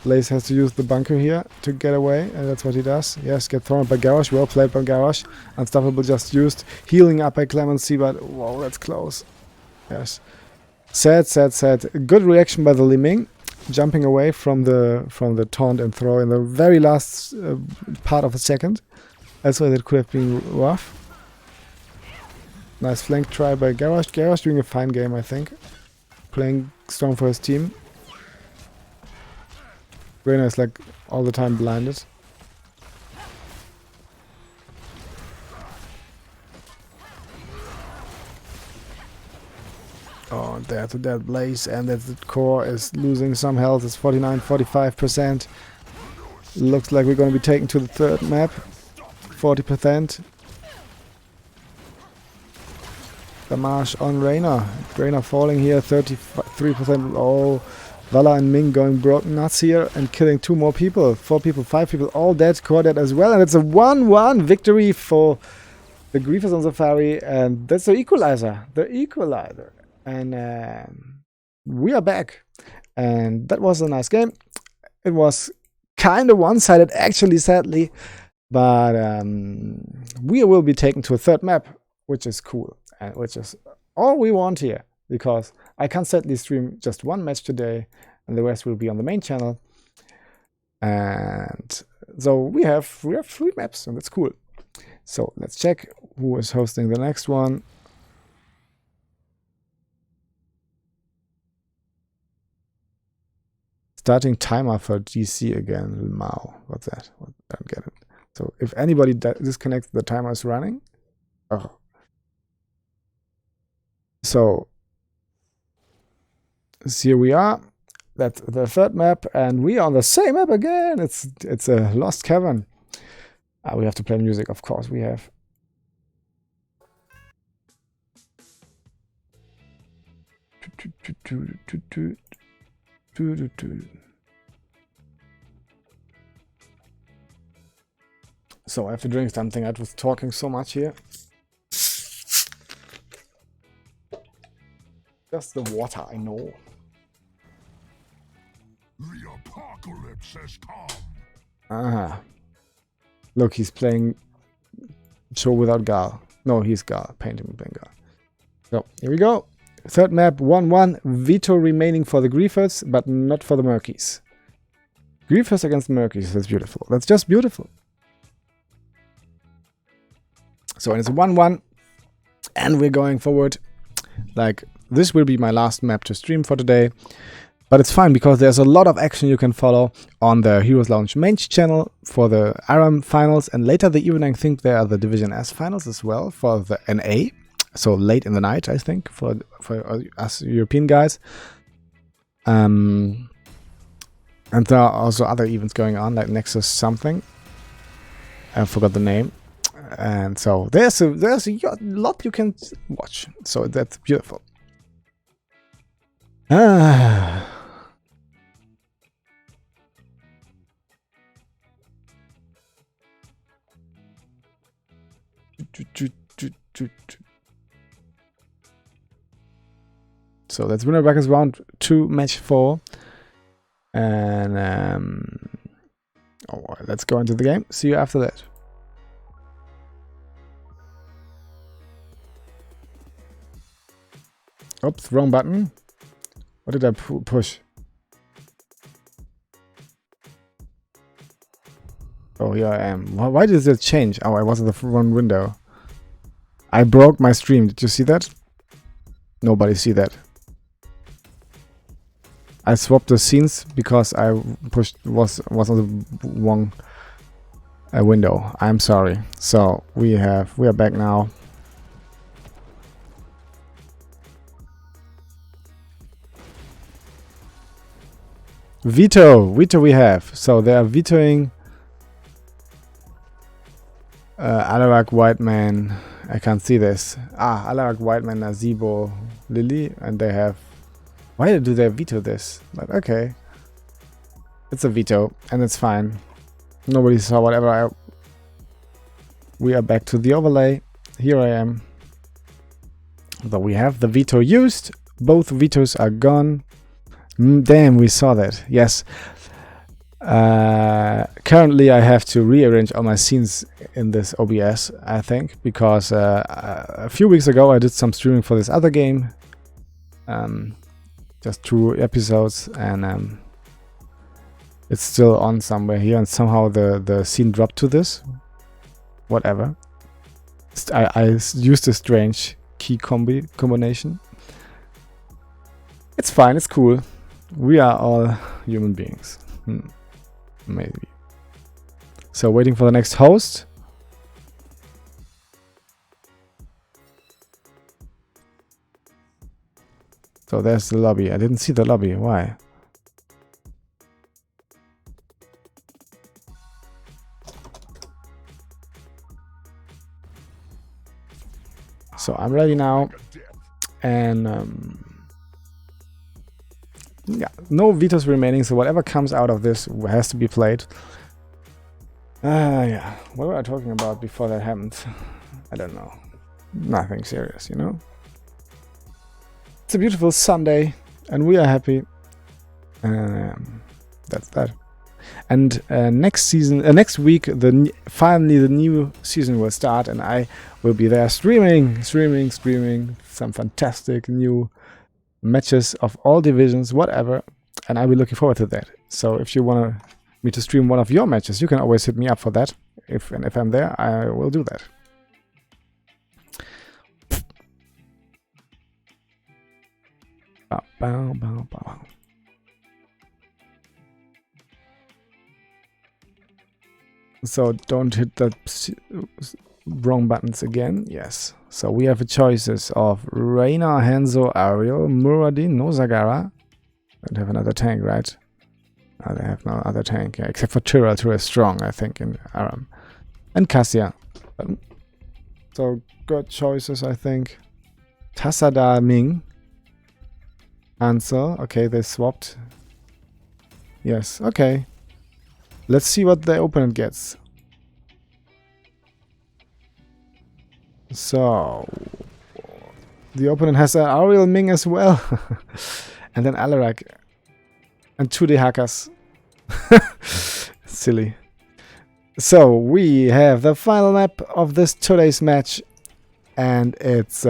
Blaze has to use the bunker here to get away, and that's what he does. Yes, get thrown by Garrosh. Well played by Garrosh. Unstoppable just used. Healing up by Clemency, but whoa, that's close. Yes. Sad, sad, sad. Good reaction by the Li Ming, jumping away from the taunt and throw in the very last part of a second. That's why that could have been rough. Nice flank try by Garrosh. Garrosh doing a fine game, I think. Playing strong for his team. Reyna is like all the time blinded. Oh, there to that Blaze, and that the core is losing some health. It's 49-45%. Looks like we're going to be taken to the third map. 40%. Damage on Reyna. Reyna falling here, 33%. Oh, Vala and Ming going broken nuts here and killing 2 more people. 4 people, 5 people, all dead, core dead as well. And it's a 1-1 victory for the Griefers on Safari. And that's the equalizer. The equalizer. And we are back. And that was a nice game. It was kind of one-sided, actually, sadly. But we will be taken to a third map, which is cool. And which is all we want here. Because I can sadly stream just 1 match today, and the rest will be on the main channel. And so we have 3 maps, and that's cool. So let's check who is hosting the next one. Starting timer for GC again. Mao. What's that? I don't get it. So if anybody disconnects, the timer is running. Oh. So here we are. That's the third map, and we are on the same map again. It's a lost cavern. We have to play music, of course. We have. So I have to drink something. I was talking so much here. Just the water, I know. The apocalypse has come. Ah. Look, he's playing show without Gal. No, he's Gal. Painting playing Gal. So, here we go. Third map, 1-1. Veto remaining for the Griefers, but not for the Murkies. Griefers against Murkies. That's beautiful. That's just beautiful. So, it's 1-1. And we're going forward. Like, this will be my last map to stream for today. But it's fine because there's a lot of action you can follow on the Heroes Lounge main channel for the ARAM finals. And later the evening, I think there are the Division S finals as well for the NA. So late in the night, I think, for us European guys. And there are also other events going on, like Nexus something. I forgot the name. And so there's a lot you can watch. So that's beautiful. Ah. So that's winner brackets round 2, match 4. And let's go into the game. See you after that. Oops, wrong button. What did I push? Oh, here I am. Why did it change? Oh, I was in the wrong window. I broke my stream. Did you see that? Nobody see that. I swapped the scenes because I was on the wrong window. I'm sorry. So we are back now. Veto we have. So they are vetoing Alarak, White Man. I can't see this. Alarak, White Man, Nazebo, Lily, and they have. Why do they veto this? But okay, it's a veto, and it's fine. Nobody saw whatever. We are back to the overlay. Here I am. So we have the veto used. Both vetoes are gone. Damn, we saw that. Yes. Currently, I have to rearrange all my scenes in this OBS, I think, because a few weeks ago I did some streaming for this other game. Just 2 episodes, and it's still on somewhere here, and somehow the scene dropped to this. Whatever. I used a strange key combination. It's fine, it's cool. We are all human beings. Maybe. So waiting for the next host. So there's the lobby. I didn't see the lobby. Why? So I'm ready now. And yeah, no vetoes remaining, so whatever comes out of this has to be played. Yeah, what were I talking about before that happened? I don't know. Nothing serious, you know? It's a beautiful Sunday, and we are happy. That's that. And next week, finally the new season will start, and I will be there streaming some fantastic new matches of all divisions, whatever, and I'll be looking forward to that. So if you want me to stream one of your matches, you can always hit me up for that. If I'm there, I will do that. Bow, bow, bow, bow. So don't hit the wrong buttons again. Yes. So we have choices of Reina, Hanzo, Ariel, Muradin, no Zagara. Don't have another tank, right? No, they have no other tank, yeah, except for Tyrell. Tyrell is strong, I think, in ARAM. And Cassia. So good choices, I think. Tassada, Ming. Ansel. Okay, they swapped. Yes, okay. Let's see what the opponent gets. So, the opponent has an Ariel Ming as well. And then Alarak. And 2D hackers. Silly. So, we have the final map of this today's match. And it's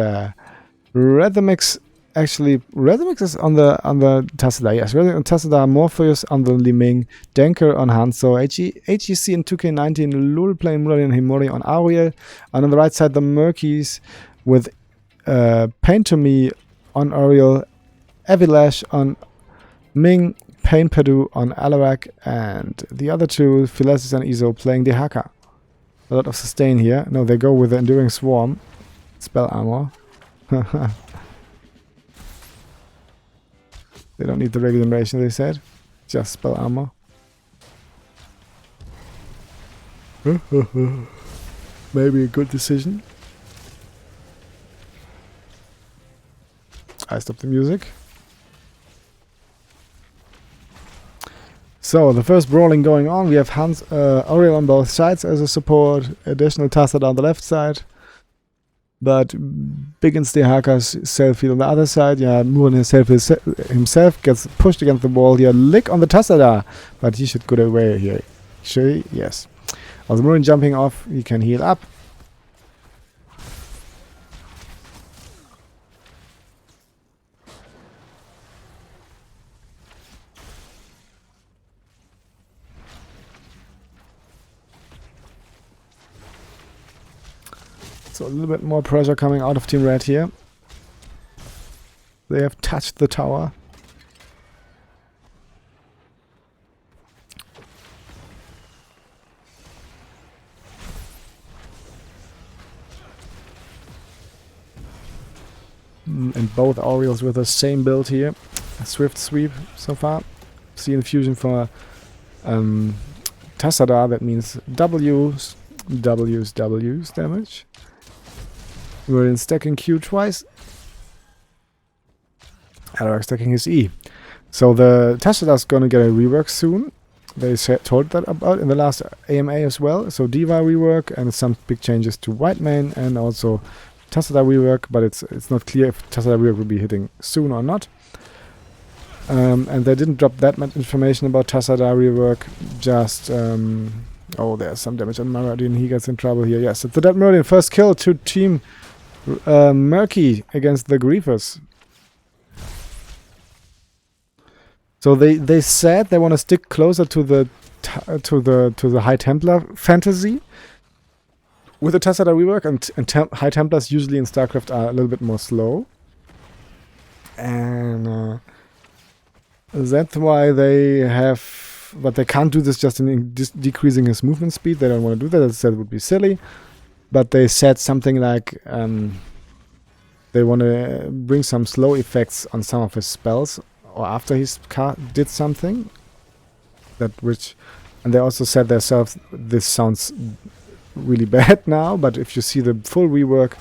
Rhythmix. Actually, Rhythmix is on the Tassada. Yes, Rhythmix on Tassada, Morpheus on the Liming, Denker on Hanzo, HEC and 2K19, Lul playing Murari and Himori on Ariel. And on the right side, the Murkies with Paint to Me on Ariel, Evilash on Ming, Pain Padu on Alarak, and the other two, Philesis and Izo, playing the Haka. A lot of sustain here. No, they go with the Enduring Swarm. Spell armor. They don't need the regeneration, they said. Just spell armor. Maybe a good decision. I stop the music. So, the first brawling going on. We have Oriel on both sides as a support. Additional Tassada on the left side. But Biggins the Hackers selfie on the other side. Yeah, Muran himself gets pushed against the wall here. Lick on the Tassada. But he should get away here. Should he? Yes. Also Muran jumping off, he can heal up. So a little bit more pressure coming out of Team Red here. They have touched the tower. And both Orioles with the same build here. A swift sweep so far. C infusion for Tassadar, that means W's damage. We're in stacking Q twice. Alarak stacking his E. So the Tassadar's gonna get a rework soon. They told that about in the last AMA as well. So Diva rework and some big changes to white main and also Tassadar rework, but it's not clear if Tassadar rework will be hitting soon or not. And they didn't drop that much information about Tassadar rework. Just oh, there's some damage on Muradin. He gets in trouble here. Yes, it's the dead Muradin. First kill to Team Murky against the Griefers. So they said they want to stick closer to the High Templar fantasy with the Tassadar rework, and High Templars usually in StarCraft are a little bit more slow, and that's why they have. But they can't do this just in decreasing his movement speed. They don't want to do that. They said it would be silly, but they said something like they want to bring some slow effects on some of his spells. Or after he did something, and they also said themselves, this sounds really bad now, but if you see the full rework,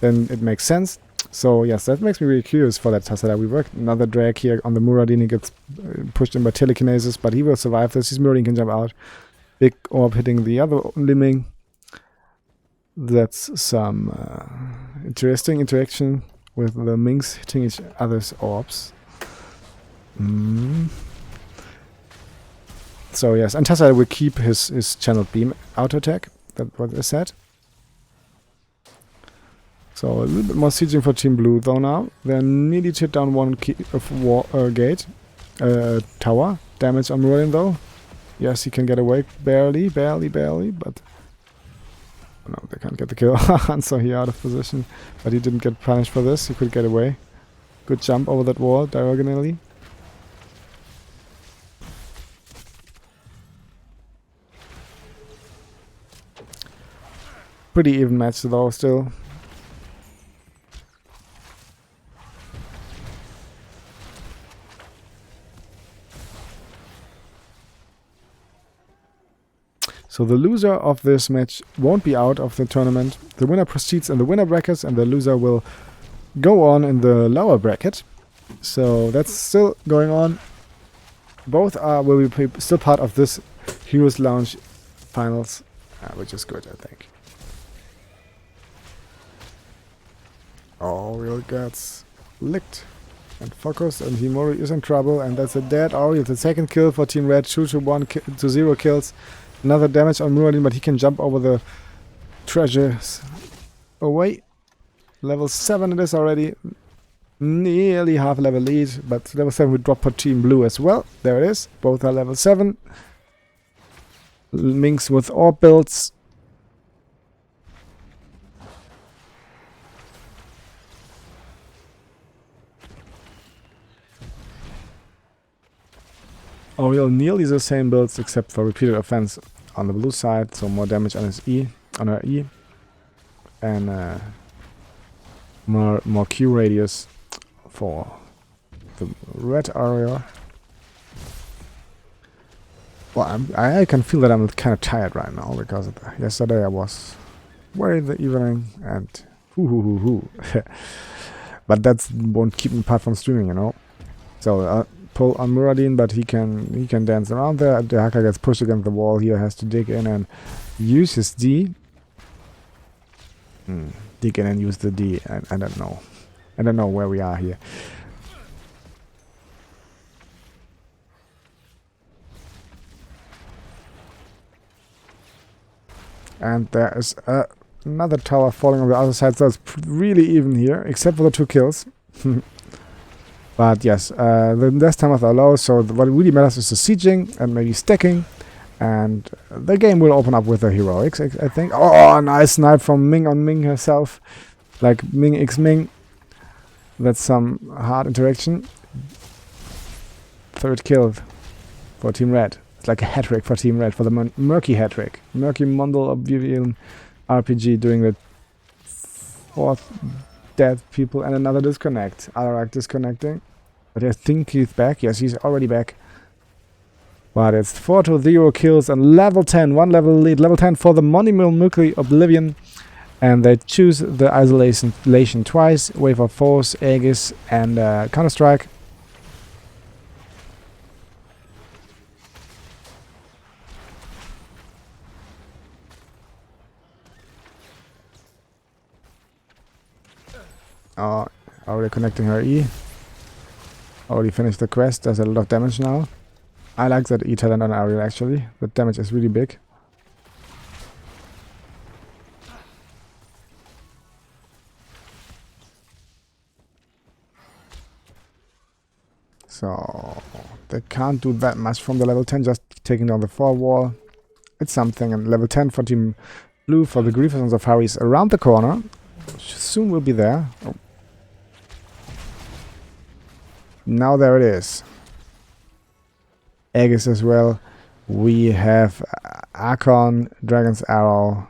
then it makes sense. So yes, that makes me really curious for that Tassadar rework. Another drag here on the Muradin, he gets pushed in by telekinesis, but he will survive this. His Muradin can jump out. Big orb hitting the other Limming. That's some interesting interaction with the Minks hitting each other's orbs. So yes, and Tassadar will keep his channeled beam auto attack. That's what they said. So a little bit more sieging for Team Blue though now. They're nearly to hit down one gate. Tower. Damage on Muradin though. Yes, he can get away. Barely, but... No, they can't get the kill. So he out of position. But he didn't get punished for this. He could get away. Good jump over that wall diagonally. Pretty even match though still. So the loser of this match won't be out of the tournament. The winner proceeds in the winner brackets and the loser will go on in the lower bracket. So that's still going on. Both will be still part of this Heroes Lounge finals, which is good, I think. Oriel gets licked and focused, and Himori is in trouble, and that's a dead Oriel. The second kill for Team Red, 2 to 0 kills. Another damage on Muradin, but he can jump over the treasures away. Level 7 it is already. Nearly half level lead, but level 7 will drop for Team Blue as well. There it is. Both are level 7. Minks with orb builds. Oriel nearly the same builds except for repeated offense on the blue side, so more damage on his E, on her E, and more Q radius for the red Oriel. Well, I can feel that I'm kind of tired right now because yesterday I was very in the evening and but that won't keep me apart from streaming, you know. So pull on Muradin, but he can dance around there. The hacker gets pushed against the wall here, has to dig in and use his D. Dig in and use the D. I don't know. I don't know where we are here. And there is another tower falling on the other side, so it's really even here, except for the 2 kills. But yes, the death timers are low, so what really matters is the sieging and maybe stacking. And the game will open up with the heroics, I think. Oh, nice snipe from Ming on Ming herself. Like Ming x Ming. That's some hard interaction. Third kill for Team Red. It's like a hat-trick for Team Red, for the Murky hat-trick. Murky Mondial Oblivion RPG doing the 4th dead people and another disconnect. ARAM disconnecting. But I think he's back. Yes, he's already back. But it's 4-0 kills on level 10, 1 level lead, level 10 for the Mondial Murky Oblivion. And they choose the isolation twice, Wave of Force, Aegis, and Counter-Strike. Oh, already connecting her E. Already finished the quest, does a lot of damage now. I like that E talent on Ariel actually, the damage is really big. So they can't do that much from the level 10, just taking down the 4 wall. It's something, and level 10 for Team Blue for the Grievous and Safari is around the corner. Soon will be there. Oh. Now there it is. Aegis as well. We have Archon, Dragon's Arrow,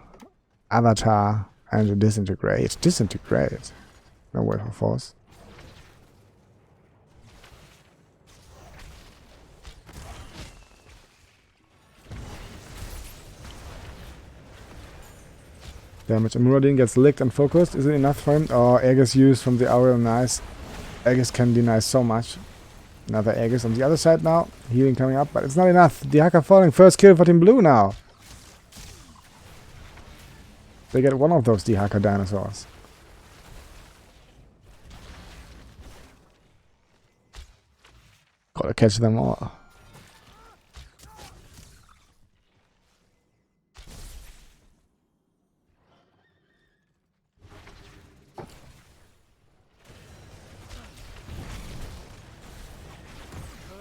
Avatar, and Disintegrate. Disintegrate. No Wave of Force. Damage. Muradin gets licked and focused. Is it enough for him? Oh, Aegis used from the Aurel. Nice. Aegis can deny so much. Another Aegis on the other side now. Healing coming up, but it's not enough. The Hacker falling. First kill for Team Blue now. They get one of those D-Hacker dinosaurs. Gotta catch them all.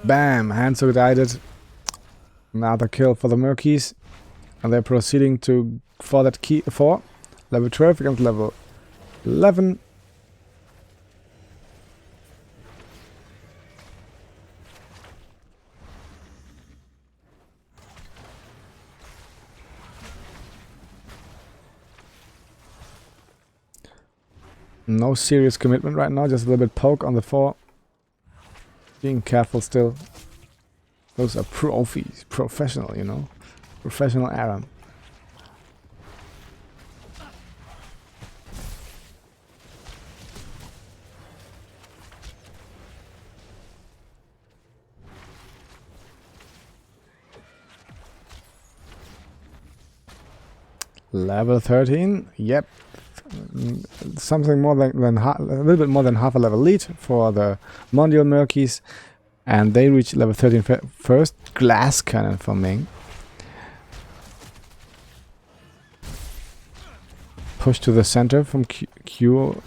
Bam! Hanzo guided. Another kill for the Murkies. And they're proceeding to for that key 4. Level 12 against level 11. No serious commitment right now, just a little bit poke on the 4. Being careful still. Those are profis, professional, you know. Professional ARAM. Level 13, yep. Something more than a little bit more than half a level lead for the Mondial Murkies, and they reach level 13 first. Glass cannon for Ming. Push to the center from Q.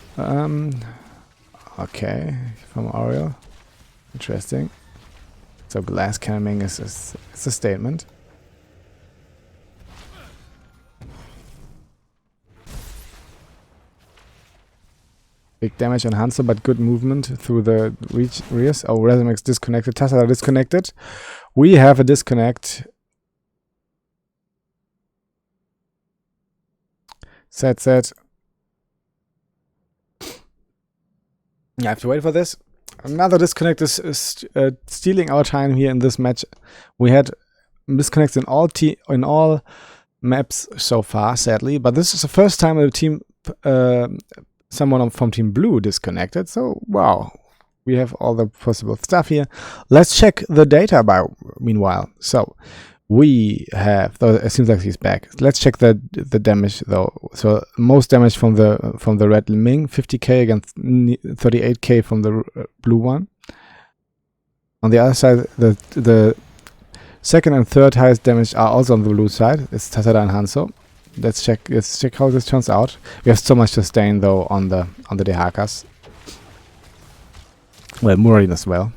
Okay, from Oriel. Interesting. So glass cannon is a statement. Big damage on Hanzo, but good movement through the rears. Oh, Resimix disconnected. Tassada disconnected. We have a disconnect. Set. I have to wait for this. Another disconnect is stealing our time here in this match. We had disconnects in all maps so far, sadly, but this is the first time a team. Someone from Team Blue disconnected, so wow, we have all the possible stuff here. Let's check the data meanwhile. So we have, though it seems like he's back. Let's check the damage though. So most damage from the red Ming, 50k against 38k from the blue one. On the other side, the second and third highest damage are also on the blue side. It's Tassada and Hanzo. Let's check how this turns out. We have so much sustain though on the Dehakas. Well, Muradin as well.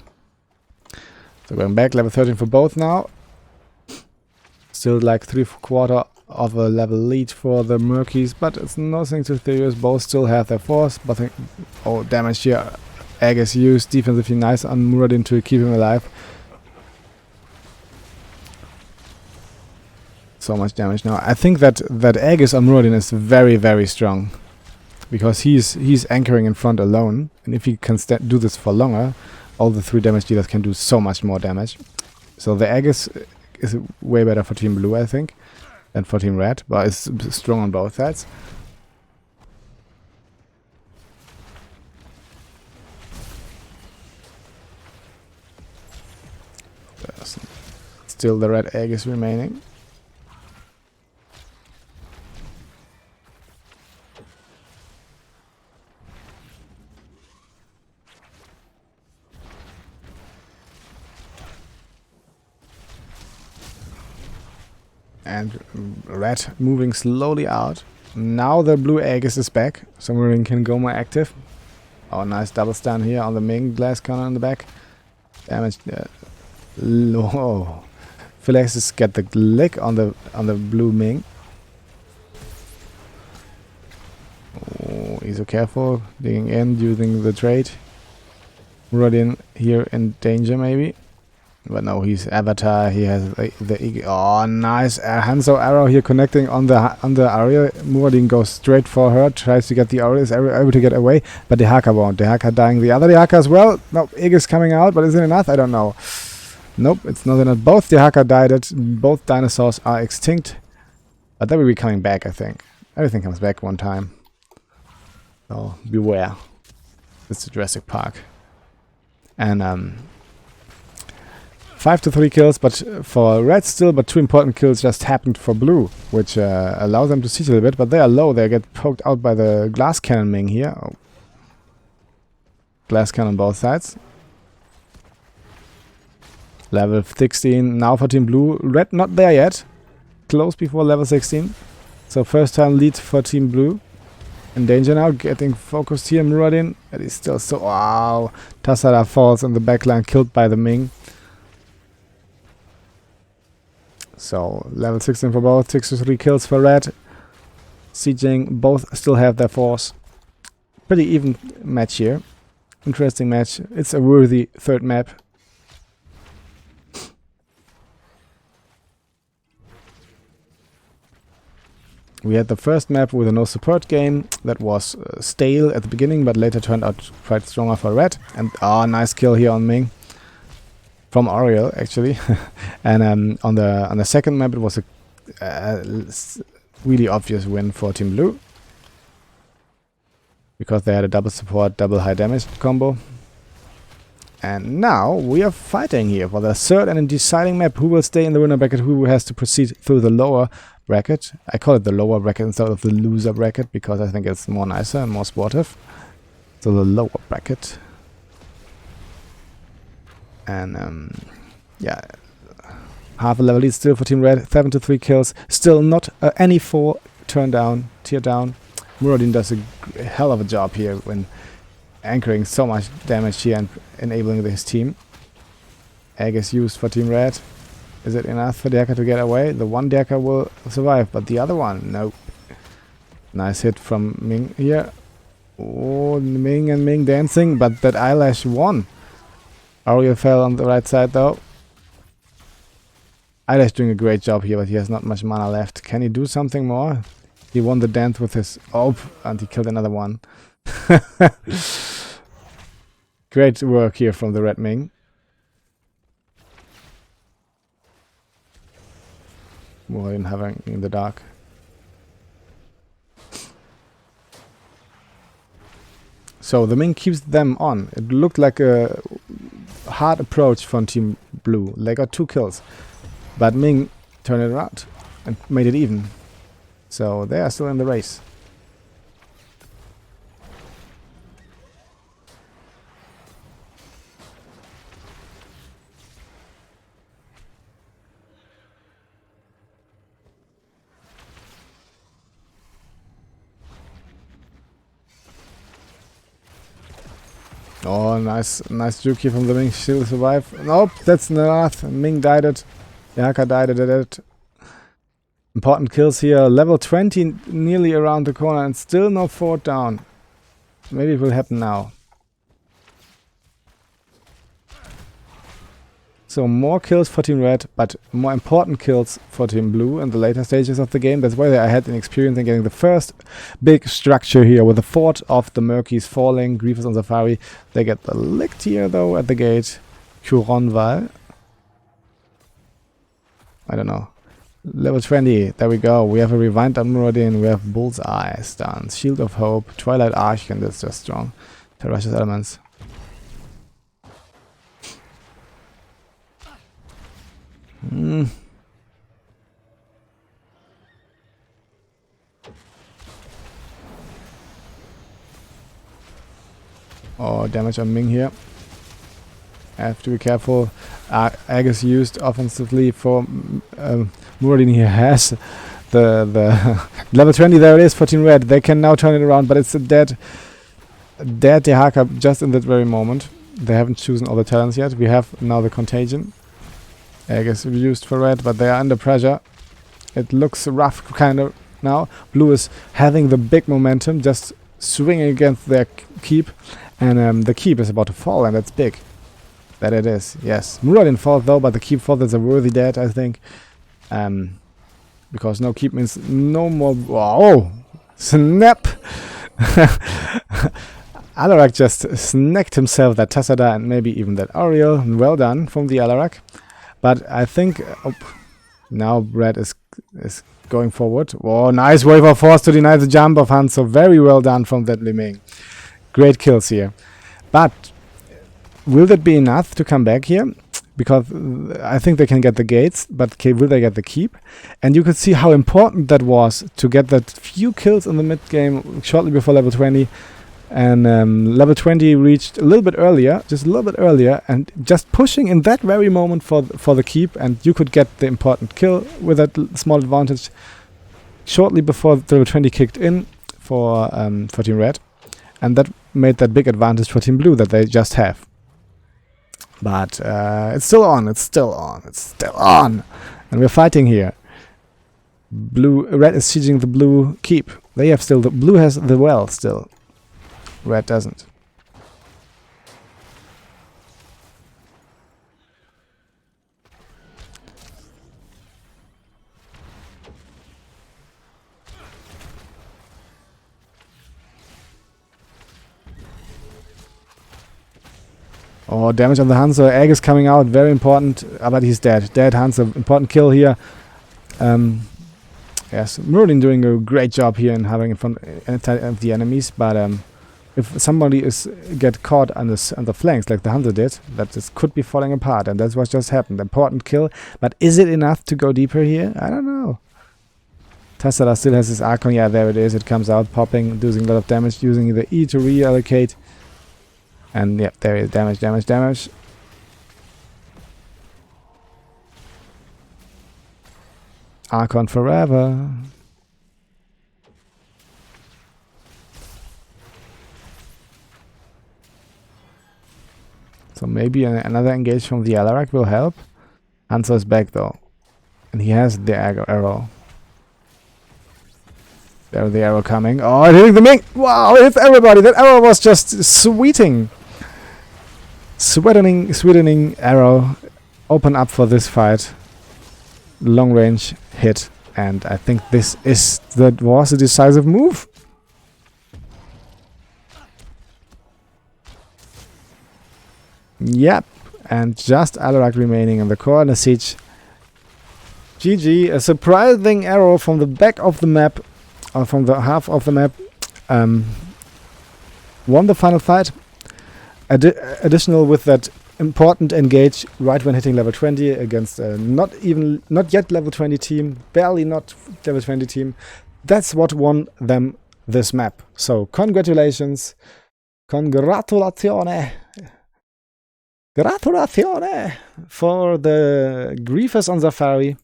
So going back, level 13 for both now. Still like 3/4 of a level lead for the Murkies, but it's nothing too serious. Both still have their force, but oh, damage here. Aegis used defensively nice on Muradin to keep him alive. So much damage now. I think that Aegis on Muradin is very, very strong, because he's anchoring in front alone, and if he can do this for longer, all the 3 damage dealers can do so much more damage. So the Aegis is way better for Team Blue, I think, than for Team Red, but it's strong on both sides. There's still the red Aegis remaining. And red moving slowly out. Now the blue Aegis is back. So Marine can go more active. Oh, nice double stun here on the Ming glass cannon in the back. Damage. Low. Philaxis get the lick on the blue Ming. Oh, he's so careful. Digging in, using the trade. Muradin here in danger maybe. But no, he's Avatar. He has the oh, nice Hanzo arrow here connecting on the Aria. Muradin goes straight for her, tries to get the Aria, is able to get away, but the Haka won't. The Haka dying. The other Haka as well. No, Aegis coming out, but is it enough? I don't know. Nope, it's not enough. Both the Haka died. Both dinosaurs are extinct, but they will be coming back. I think everything comes back one time. So beware. It's the Jurassic Park, and 5 to 3 kills, but for red still, but 2 important kills just happened for blue, which allows them to siege a little bit, but they are low. They get poked out by the glass cannon Ming here. Oh. Glass cannon on both sides. Level 16 now for Team Blue. Red not there yet. Close before level 16. So first time lead for Team Blue. In danger now, getting focused here. Muradin, that is still so... Wow. Tassada falls in the backline, killed by the Ming. So, level 16 for both, 6 to 3 kills for red. Sieging, both still have their force. Pretty even match here. Interesting match. It's a worthy third map. We had the first map with a no support game that was stale at the beginning, but later turned out quite stronger for red. And nice kill here on Ming. From Oriel, actually. And on the second map, it was a really obvious win for Team Blue. Because they had a double support, double high damage combo. And now we are fighting here for the third and deciding map. Who will stay in the winner bracket? Who has to proceed through the lower bracket? I call it the lower bracket instead of the loser bracket because I think it's more nicer and more sportive. So the lower bracket. And yeah, half a level lead still for Team Red. 7 to 3 kills. Still not any 4 tear down. Muradin does a hell of a job here when anchoring so much damage here and enabling his team. Aegis used for Team Red. Is it enough for Decker to get away? The one Decker will survive, but the other one, nope. Nice hit from Ming here. Oh, Ming and Ming dancing, but that eyelash won. Ariel fell on the right side though. Eyelash doing a great job here, but he has not much mana left. Can he do something more? He won the dance with his and he killed another one. Great work here from the Red Ming. More in having in the dark. So the Ming keeps them on. It looked like a hard approach from Team Blue. They got 2 kills. But Ming turned it around and made it even. So they are still in the race. Oh, nice juke here from the Ming. She'll survive. Nope, that's not enough. Ming died it. Yaka died it. Important kills here. Level 20 nearly around the corner and still no fort down. Maybe it will happen now. So more kills for Team Red, but more important kills for Team Blue in the later stages of the game. That's why they are ahead in experience and getting the first big structure here with the fort of the Murkies falling. Grievous on Safari. They get the licked here though at the gate. Kuronval. I don't know. Level 20, there we go. We have a Rewind on Muradin, we have Bullseye stance, Shield of Hope, Twilight Arch, and that's just strong. Terracious Elements. Oh, damage on Ming here. I have to be careful. Egg is used offensively for Muradin. He has the level 20. There it is, 14 red. They can now turn it around, but it's a dead Dehaka just in that very moment. They haven't chosen all the talents yet. We have now the Contagion. Egg is used for red, but they are under pressure. It looks rough kind of now. Blue is having the big momentum, just swinging against their keep. And the keep is about to fall, and that's big. That it is, yes. Muradin falls though, but the keep falls is a worthy dead, I think. Because no keep means no more... Wow! Snap! Alarak just snagged himself that Tassada and maybe even that Oriel. Well done from the Alarak. But I think... now Red is going forward. Oh, nice wave of force to deny the jump of Hanzo. Very well done from that Liming. Great kills here. But will that be enough to come back here? Because I think they can get the gates, but will they get the keep? And you could see how important that was to get that few kills in the mid game shortly before level 20. And level 20 reached a little bit earlier, just a little bit earlier, and just pushing in that very moment for the keep, and you could get the important kill with that small advantage shortly before level 20 kicked in for Team Red. And that made that big advantage for Team Blue that they just have. But it's still on, it's still on, it's still on. And we're fighting here. Red is sieging the blue keep. They have still, blue has the well still. Red doesn't. Oh, damage on the Hanzo. Egg is coming out, very important, but he's dead. Dead Hanzo, important kill here. Yes, Muradin doing a great job here in having in front of the enemies, but if somebody get caught on the flanks like the Hanzo did, that just could be falling apart, and that's what just happened. Important kill, but is it enough to go deeper here? I don't know. Tassada still has his Archon. Yeah, there it is. It comes out, popping, doing a lot of damage, using the E to reallocate. And yeah, there is damage, damage, damage. Archon forever. So maybe another engage from the Alarak will help. Hanzo is back though. And he has the arrow. There's the arrow coming. Oh, it hitting the Ming! Wow, it hits everybody! That arrow was just sweetening arrow. Open up for this fight. Long range hit. And I think this was a decisive move. Yep. And just Alarak remaining in the corner siege. GG. A surprising arrow from the back of the map. Or from the half of the map. Won the final fight. Additional with that important engage right when hitting level 20 against not yet level 20 team, barely not level 20 team. That's what won them this map. So congratulations, congratulazione for the Griefers on Safari.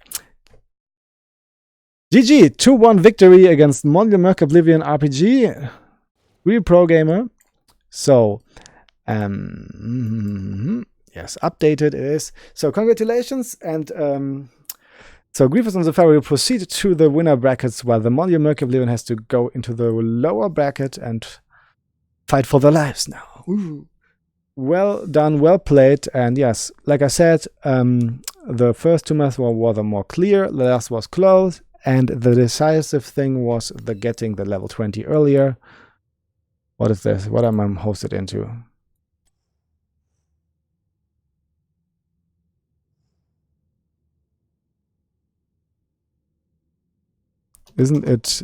GG, 2-1 victory against Mondial Murky Oblivion RPG. Real pro gamer. So yes, updated it is. So congratulations, and so Griefers on Safari will proceed to the winner brackets, while the Mondial Murky Oblivion has to go into the lower bracket and fight for their lives now. Ooh. Well done, well played, and yes, like I said, the first two maps were more clear, the last was close, and the decisive thing was the getting the level 20 earlier. What is this? What am I hosted into? Isn't it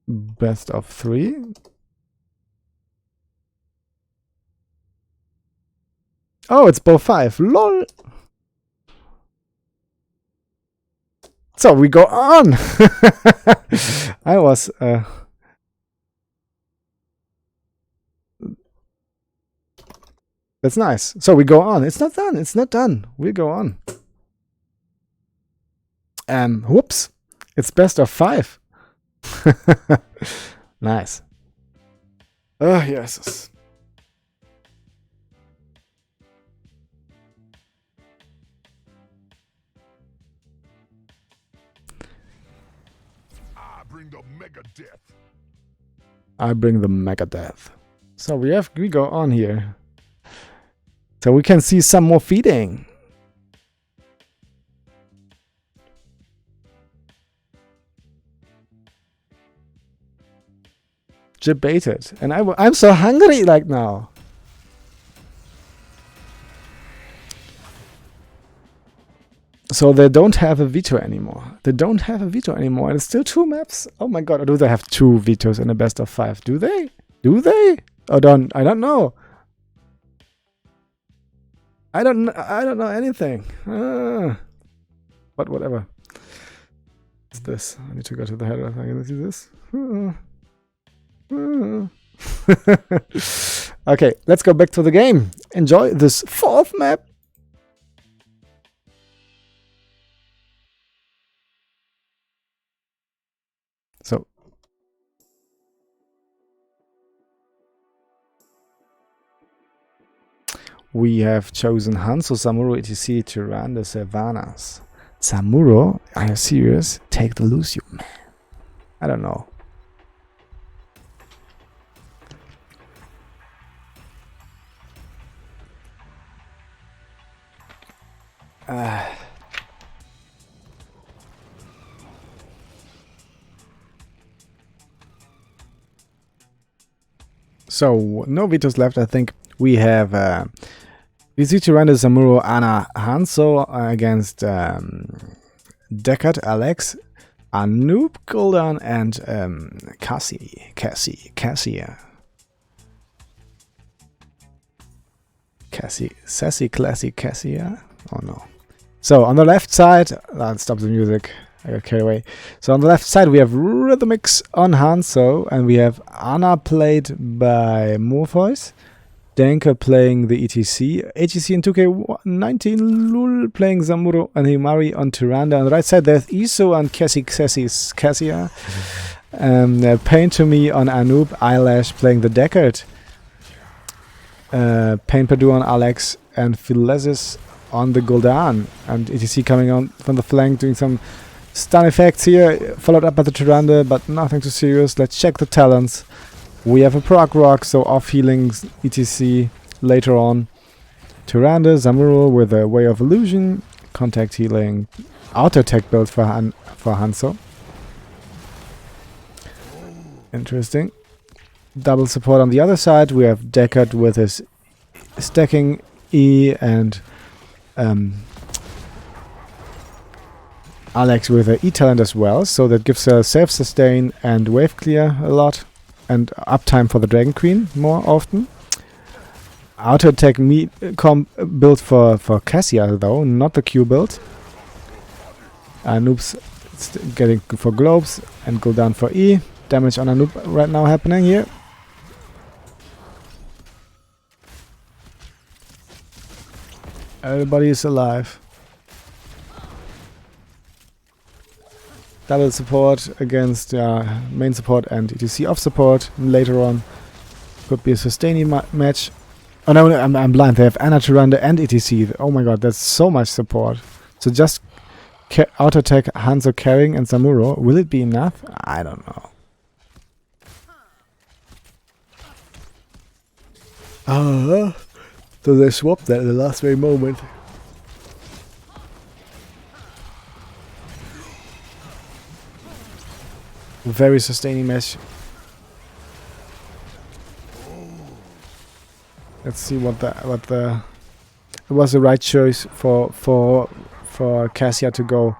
best of 3? Oh, it's both 5. LOL. So we go on. I was that's nice. So we go on. It's not done. It's not done. We go on. Whoops. It's best of 5. Nice. Oh, yes. Bring the mega death. I bring the mega death. So we go on here. So we can see some more feeding. Debated, and I'm so hungry like now. So they don't have a veto anymore. They don't have a veto anymore, and it's still 2 maps. Oh my god! Or do they have 2 vetoes in a best of 5? Do they? Do they? I don't know. I don't know anything. But whatever. What's this? I need to go to the header. I can see this. Okay, let's go back to the game. Enjoy this 4th map. So we have chosen Hanzo, Samuro, etc. Tyrande, Sylvanas. Samuro? Are you serious? Take the Lucio, man. I don't know. So no vetoes left. I think we have VC Tyrande, Samuro, Ana, Hanzo against Deckard, Alex, Anoop, Gul'dan, and Sassy, classy Cassia. Oh no. So on the left side, let's stop the music. I got carried away. So on the left side we have Rhythmix on Hanzo, and we have Ana played by Morpheus, Danker playing the ETC, HEC in 2K19, Lul playing Samuro and Himari on Tyrande. On the right side there's Iso and Cassia, Pain to Me on Anoop, Eyelash playing the Deckard, Pain Perdue on Alex, and Philesis on the Gul'dan, and ETC coming on from the flank doing some stun effects here, followed up by the Tyrande, but nothing too serious. Let's check the talents. We have a proc rock, so off healings, ETC later on. Tyrande, Samuro with a Way of Illusion, contact healing, auto attack build for Hanzo. Interesting. Double support on the other side. We have Deckard with his stacking E and Alex with an E-talent as well, so that gives her self-sustain and wave clear a lot, and uptime for the Dragon Queen more often. Auto attack build for Cassia though, not the Q build. Anoop's getting for globes and Gul'dan for E. Damage on Anoop right now happening here. Everybody is alive. Double support against main support and ETC off support. Later on could be a sustaining match. Oh no, I'm blind. They have Ana, Tyrande and ETC. Oh my god, that's so much support. So just auto attack Hanzo carrying and Samuro. Will it be enough? I don't know. So they swapped that at the last very moment. Very sustaining match. Let's see what the it was the right choice for Cassia to go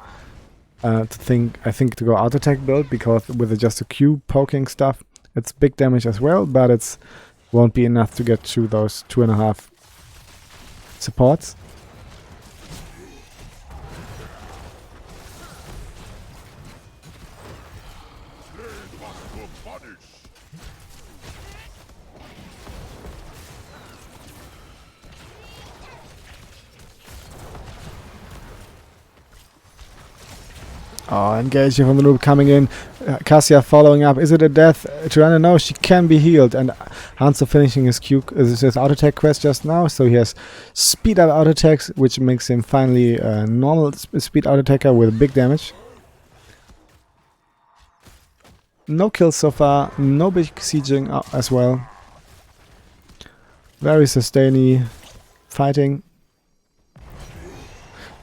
I think to go auto attack build, because with just a Q poking stuff, it's big damage as well, but it's won't be enough to get through those 2.5 supports. Oh, engage here from the loop coming in. Cassia following up. Is it a death? Tirana, no, she can be healed. And Hanzo finishing his his auto attack quest just now. So he has speed up auto attacks, which makes him finally a normal speed auto attacker with big damage. No kills so far. No big sieging as well. Very sustainy fighting.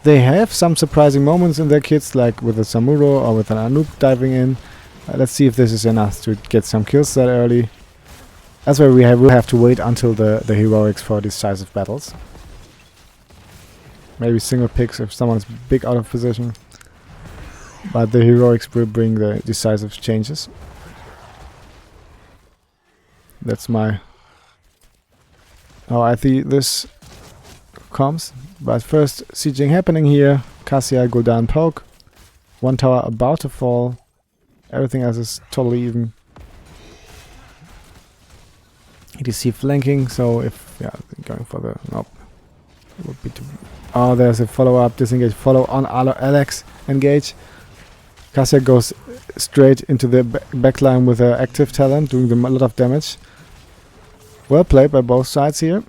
They have some surprising moments in their kits, like with a Samuro or with an Anoop diving in. Let's see if this is enough to get some kills that early. That's why we'll have to wait until the heroics for decisive battles. Maybe single picks if someone's big out of position. But the heroics will bring the decisive changes. That's my... how I think this comes. But first, sieging happening here. Cassia, Gul'dan poke. One tower about to fall. Everything else is totally even. EDC flanking, so if... yeah, going for the... nope. It would be too... oh, there's a follow-up, disengage, follow on Alex, engage. Cassia goes straight into the backline with her active talent, doing a lot of damage. Well played by both sides here.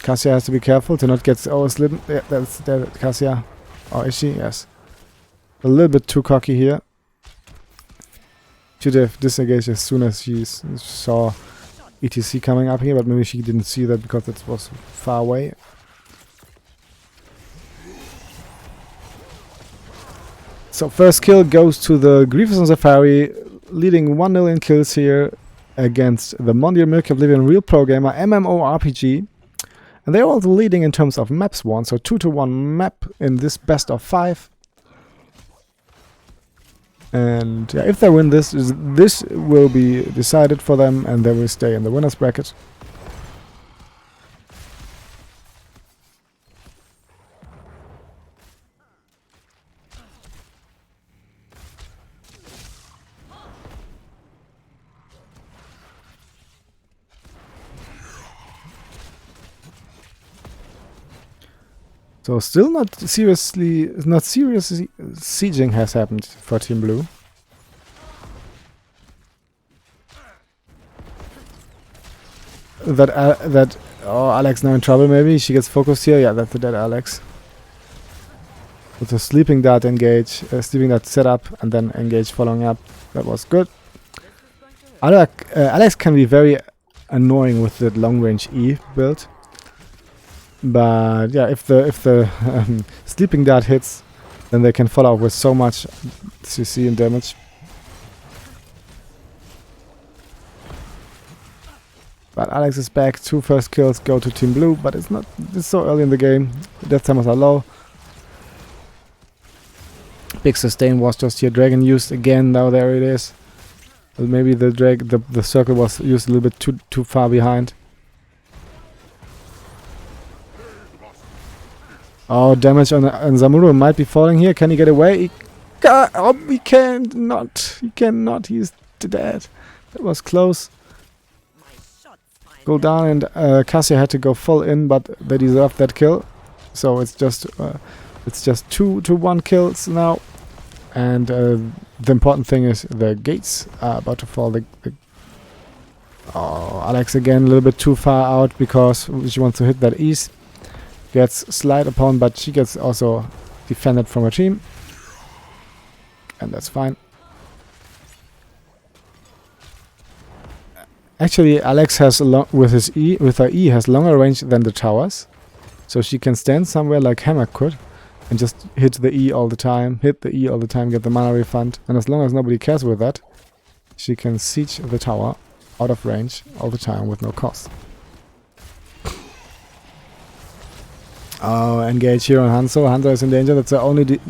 Cassia has to be careful to not get overslidden. Yeah, that's Cassia. Or is she? Yes. A little bit too cocky here. Should have disengaged as soon as she saw ETC coming up here, but maybe she didn't see that because it was far away. So first kill goes to the Grievous on Safari, leading 1-0 in kills here against the Mondial Murky Oblivion Real Pro Gamer MMORPG. And they're also leading in terms of maps won, so 2-1 map in this best of 5. And yeah, if they win this will be decided for them, and they will stay in the winners bracket. So still not seriously sieging has happened for Team Blue. Oh, Alex now in trouble maybe. She gets focused here. Yeah, that's the dead Alex. With a sleeping dart engage, sleeping dart set up, and then engage following up. That was good. Alex can be very annoying with the long range E build. But yeah, if the sleeping dart hits, then they can follow up with so much CC and damage. But Alex is back. 2 first kills go to Team Blue, but it's so early in the game. Death timers are low. Big sustain was just here. Dragon used again. Now there it is. Well, maybe the circle was used a little bit too far behind. Oh, damage on Zamuro might be falling here. Can he get away? He cannot. He cannot. He's dead. That was close. Gul'dan and Cassia had to go full in, but they deserved that kill. So it's just 2-1 kills now. And the important thing is the gates are about to fall. Oh, Alex again a little bit too far out because she wants to hit that east. Gets slide upon, but she gets also defended from her team. And that's fine. Actually, Alex has with her E has longer range than the towers. So she can stand somewhere like Hammer could and just hit the E all the time, get the mana refund. And as long as nobody cares with that, she can siege the tower out of range all the time with no cost. Oh, engage here on Hanzo. Hanzo is in danger. That's the only...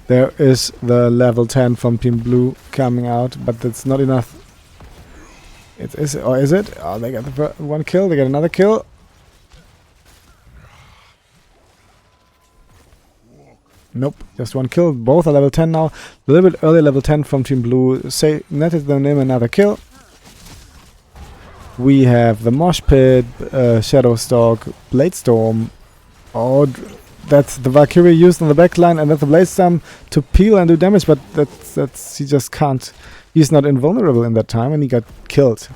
There is the level 10 from Team Blue coming out, but that's not enough. It is, or is it? Oh, they get the one kill, they get another kill. Nope, just one kill. Both are level 10 now. A little bit early level 10 from Team Blue. Netted them in another kill. We have the Mosh Pit, Shadow Stalk, Blade Storm. Oh, that's the Valkyrie used on the backline, and that's the Blade Storm to peel and do damage, but that's he just can't. He's not invulnerable in that time, and he got killed.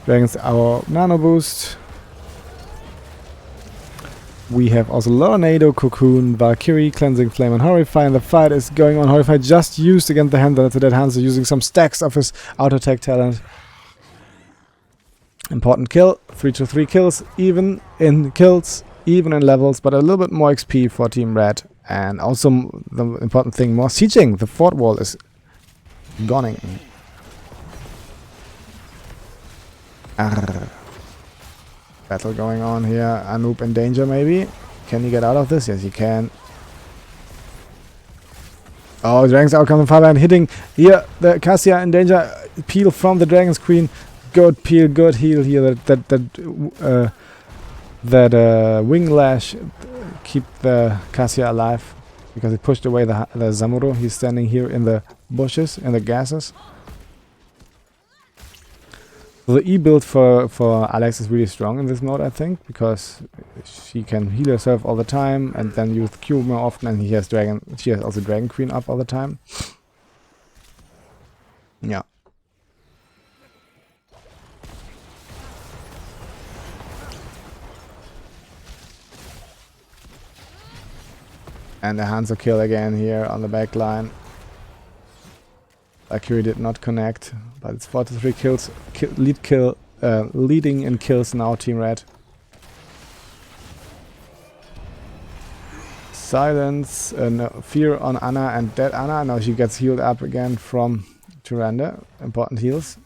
Dragon's our Nano Boost. We have also Loronado, Cocoon, Valkyrie, Cleansing Flame, and Horrify, and the fight is going on. Horrify just used against the Hunter. That's a dead Hunter using some stacks of his auto attack talent. Important kill. 3-3 kills, even in kills, even in levels, but a little bit more XP for Team Red. And also the important thing, more sieging. The fort wall is gonning. Battle going on here. Anoop in danger maybe. Can he get out of this? Yes, he can. Oh, Dragon's out coming from far behind, hitting here. The Cassia in danger. Peel from the Dragon's Queen. Good peel, good heal here. That wing lash keep the Cassia alive because it pushed away the Zamuro. He's standing here in the bushes, in the gases. The E build for Alex is really strong in this mode, I think, because she can heal herself all the time and then use Q more often, and she has also Dragon Queen up all the time. Yeah. And the Hanzo kill again here on the back line. Valkyrie did not connect, but it's 4-3 kills. Leading in kills now, Team Red. Silence, no, fear on Anna and dead Anna. Now she gets healed up again from Tyrande. Important heals.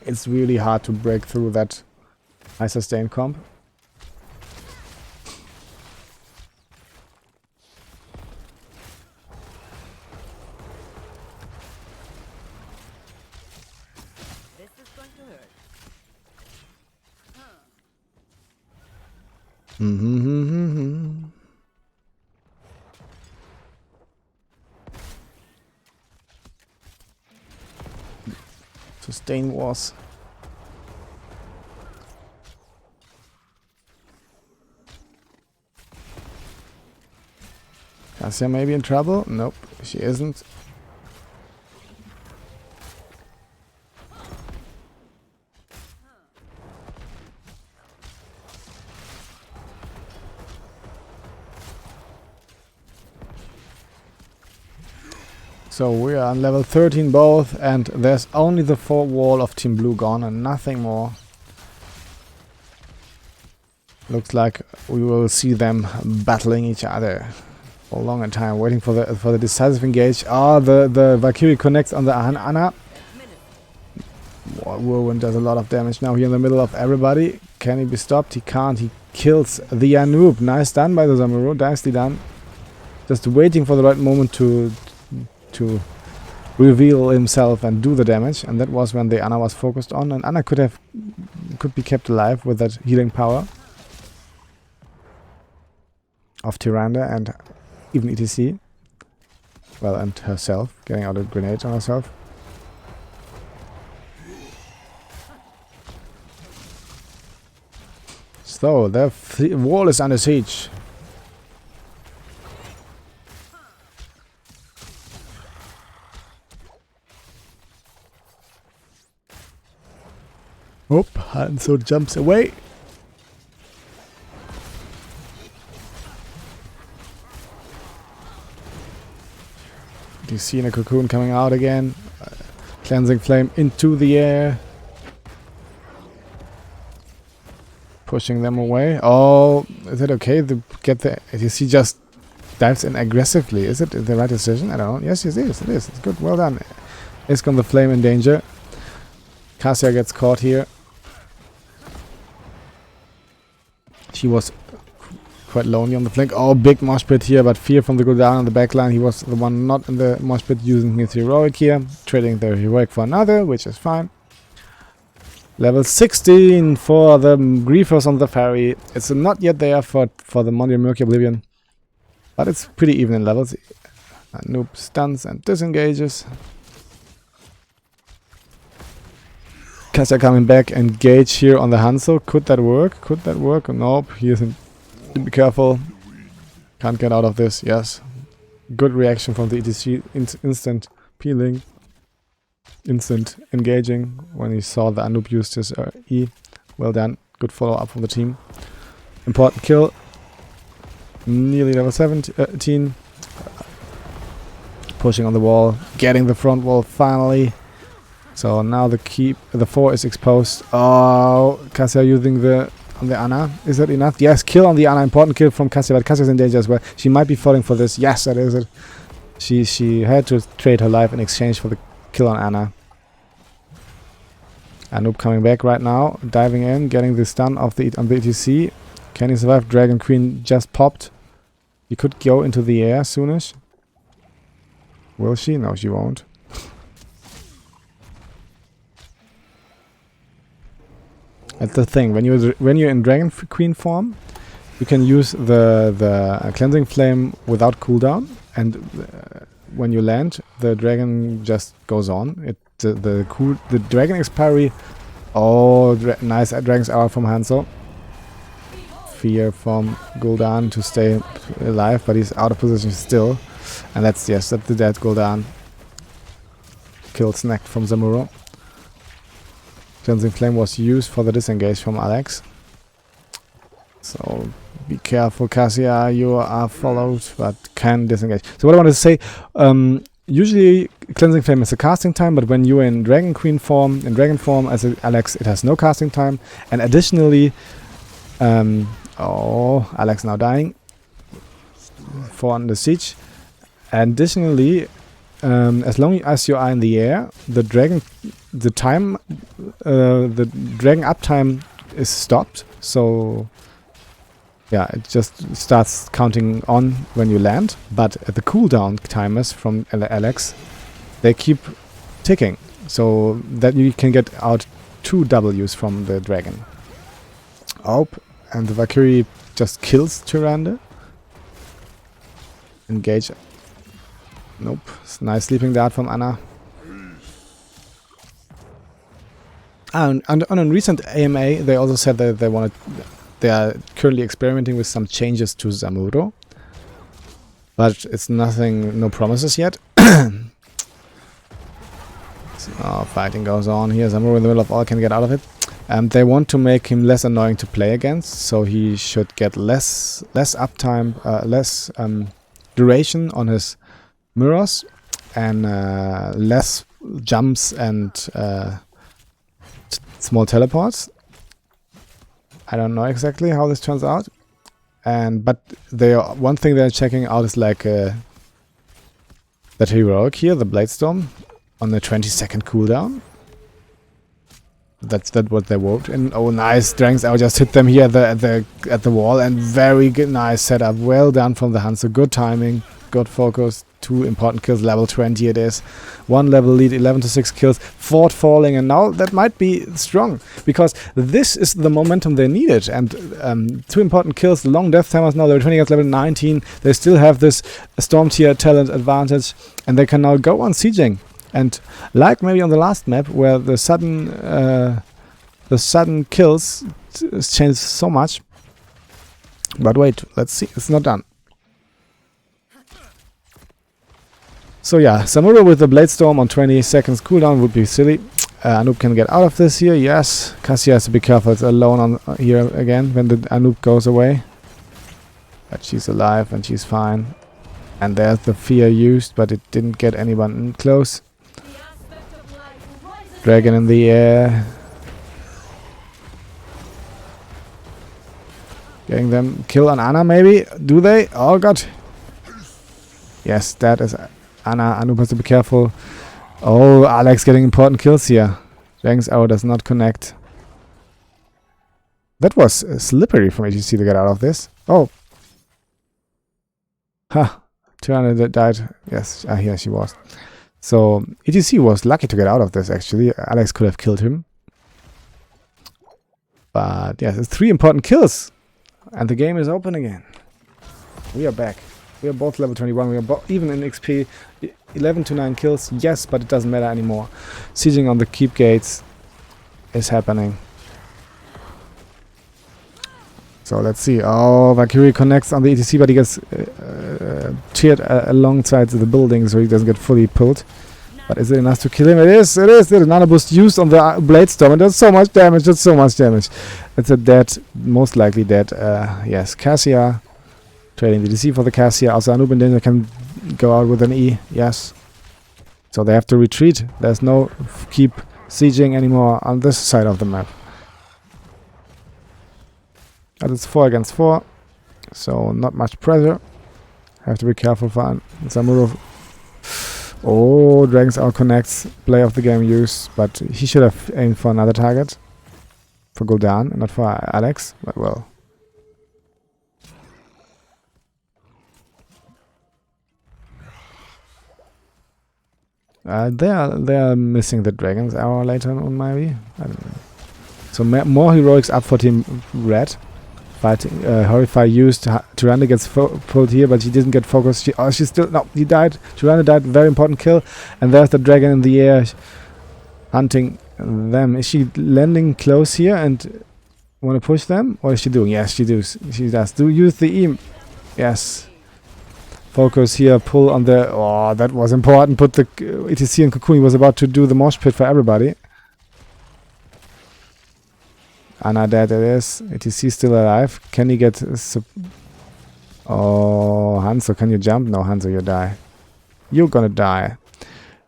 It's really hard to break through that high sustain comp. Sustain wars. Cassia may be in trouble. Nope, she isn't. So we are on level 13 both, and there's only the fort wall of Team Blue gone and nothing more. Looks like we will see them battling each other for a longer time, waiting for the decisive engage. Ah, the Valkyrie connects on the Anna. Whirlwind does a lot of damage now here in the middle of everybody. Can he be stopped? He can't. He kills the Anoop. Nice done by the Zamuro. Nicely done. Just waiting for the right moment to reveal himself and do the damage, and that was when the Anna was focused on, and Anna could be kept alive with that healing power of Tyrande and even ETC. Well, and herself, getting out a grenade on herself. So the wall is under siege. Oh, Hanzo jumps away. You see a Cocoon coming out again. Cleansing Flame into the air. Pushing them away. Oh, is it okay to get the... You see, just dives in aggressively. Is it the right decision? I don't know. Yes, it is. It is. It's good. Well done. Iskon the Flame in danger. Cassia gets caught here. She was quite lonely on the flank. Oh, big mosh pit here, but Fear from the Gul'dan on the back line. He was the one not in the mosh pit using his heroic here. Trading the heroic for another, which is fine. Level 16 for the Griefers on the ferry. It's not yet there for the Mondial Murky Oblivion. But it's pretty even in levels. Noob stuns and disengages. Cassia coming back, engage here on the Hanzo. Could that work? Could that work? Nope. He isn't. Be careful. Can't get out of this. Yes. Good reaction from the ETC. Instant peeling. Instant engaging when he saw the Anoop used his E. Well done. Good follow up from the team. Important kill. Nearly level 17. Pushing on the wall. Getting the front wall finally. So now the 4 is exposed. Oh, Cassia using on the Ana. Is that enough? Yes, kill on the Ana. Important kill from Cassia, but Cassia's in danger as well. She might be falling for this. Yes, that is it. She had to trade her life in exchange for the kill on Ana. Anoop coming back right now, diving in, getting the stun on the ETC. Can he survive? Dragon Queen just popped. He could go into the air soonish. Will she? No, she won't. That's the thing. When you're in Dragon Queen form, you can use the cleansing flame without cooldown, and when you land, the dragon just goes on. The dragon expiry. Oh, nice dragon's hour from Hanzo. Fear from Gul'dan to stay alive, but he's out of position still, and that's the dead Gul'dan. Kill snack from Zamuro. Cleansing Flame was used for the disengage from Alex. So be careful, Cassia, you are followed, but can disengage. So what I wanted to say, usually Cleansing Flame is a casting time, but when you're in Dragon Queen form, as Alex, it has no casting time. And additionally, oh, Alex now dying. 4 under siege. Additionally, as long as you are in the air, the dragon uptime is stopped. So yeah, it just starts counting on when you land. But the cooldown timers from Alex, they keep ticking, so that you can get out 2 Ws from the dragon. Oh, and the Valkyrie just kills Tyrande. Engage. Nope. Nice sleeping dart from Ana. And on a recent AMA, they also said that they are currently experimenting with some changes to Zamuro, but it's no promises yet. So fighting goes on here. Zamuro in the middle of all, can get out of it. They want to make him less annoying to play against, so he should get less uptime, less duration on his mirrors, and less jumps and small teleports. I don't know exactly how this turns out, but one thing they're checking out is like that heroic here, the Bladestorm, on the 20-second cooldown. That's what they wrote. And oh, nice strength! I just hit them here at the wall, and very good, nice setup. Well done from the Hanzo. Good timing, good focus. 2 important kills, level 20 it is. 1 level lead, 11 to 6 kills, 4 falling, and now that might be strong, because this is the momentum they needed. And 2 important kills, long death timers now, level 20 against level 19. They still have this Storm tier talent advantage, and they can now go on sieging. And like maybe on the last map, where the sudden kills changed so much. But wait, let's see, it's not done. So yeah, Zamuro with the Bladestorm on 20 seconds cooldown would be silly. Anoop can get out of this here, yes. Cassia has to be careful, it's alone on here again when the Anoop goes away. But she's alive and she's fine. And there's the fear used, but it didn't get anyone close. Dragon in the air. Getting them kill on Ana maybe? Do they? Oh god. Yes, that is Ana. Anoop has to be careful. Oh, Alex getting important kills here. Dragon's arrow does not connect. That was slippery from ATC to get out of this. Oh, Ha! Tyranna that died. Yes, here she was. So ETC was lucky to get out of this, actually. Alex could have killed him. But yes, it's 3 important kills. And the game is open again. We are back. We are both level 21. We are even in XP. 11 to 9 kills. Yes, but it doesn't matter anymore. Sieging on the keep gates is happening. So let's see. Oh, Valkyrie connects on the ETC, but he gets cheered alongside the building, so he doesn't get fully pulled. But is it enough to kill him? It is. It is. There's nano boost used on the blade storm, and that's so much damage. That's so much damage. It's a dead, most likely dead. Yes, Cassia trading the ETC for the Cassia. Also, Anub and Danger can go out with an E. Yes. So they have to retreat. There's no keep sieging anymore on this side of the map. But it's 4 against 4, so not much pressure. Have to be careful for Zamuro. Oh, Dragons out connects. Play of the game used, but he should have aimed for another target. For Gul'dan, not for Alex, but well. They are missing the Dragons arrow later on, maybe. I don't know. So more heroics up for Team Red. Fighting Horrify used. Tyranna gets pulled here, but she didn't get focused. She still... No, he died. Tyranna died. Very important kill. And there's the dragon in the air hunting them. Is she landing close here and want to push them? What is she doing? Yes, she does. She does. Do use the E. Yes. Focus here. Pull on the... Oh, that was important. Put the ETC in Cocoon. He was about to do the mosh pit for everybody. Anna dead it is. ETC still alive. Can he get... Oh, Hanzo, can you jump? No, Hanzo, you die. You're gonna die.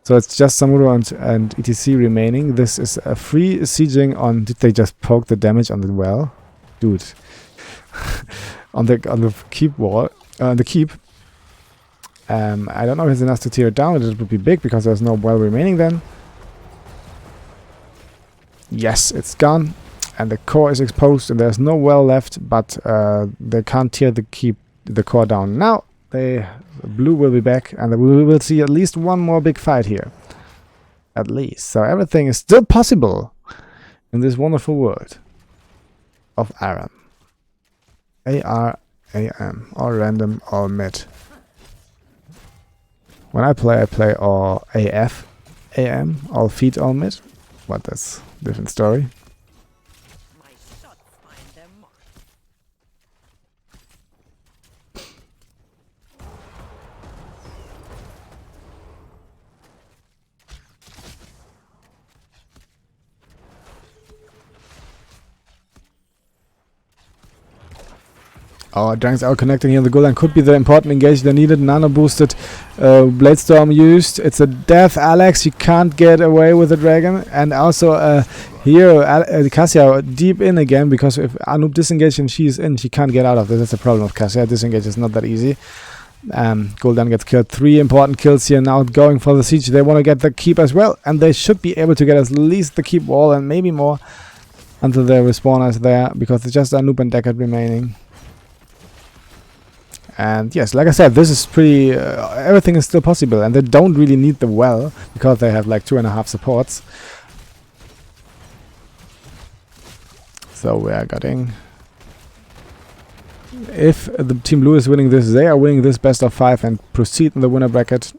So it's just Samuro and ETC remaining. This is a free sieging on... Did they just poke the damage on the well? Dude. on the keep wall. The keep. I don't know if it's enough to tear it down. It would be big because there's no well remaining then. Yes, it's gone. And the core is exposed and there's no well left, but they can't tear the core down. Now blue will be back and we will see at least one more big fight here. At least. So everything is still possible in this wonderful world of ARAM. ARAM. All random, all mid. When I play all AF, AM, all feet, all mid. But that's a different story. Our Dragons are connecting here. The Gul'dan could be the important engage they needed. Nano boosted Blade Storm used. It's a death, Alex. You can't get away with the dragon. And also here, Cassia deep in again because if Anub disengaged and she's in, she can't get out of this. That's the problem of Cassia. Disengage is not that easy. Gul'dan gets killed. 3 important kills here now going for the siege. They want to get the keep as well. And they should be able to get at least the keep wall and maybe more until the respawn is there because it's just Anub and Deckard remaining. And yes, like I said, this is pretty... everything is still possible. And they don't really need the well, because they have like 2.5 supports. So we are getting... If the Team Blue is winning this, they are winning this best of 5 and proceed in the winner bracket.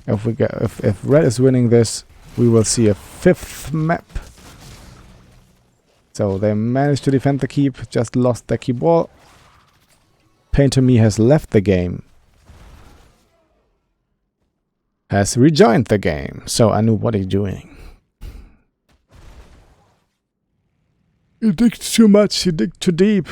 If Red is winning this, we will see a 5th map. So they managed to defend the keep, just lost their keep wall. Painter Me has left the game. Has rejoined the game. So Anu, what are you doing? You dig too much, you dig too deep.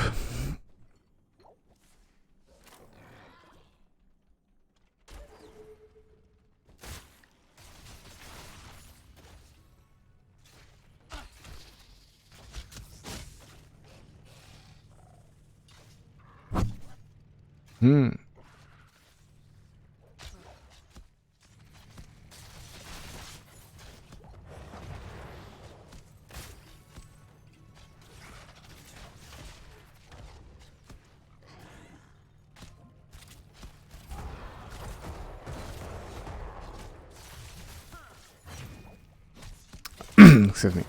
Excuse me.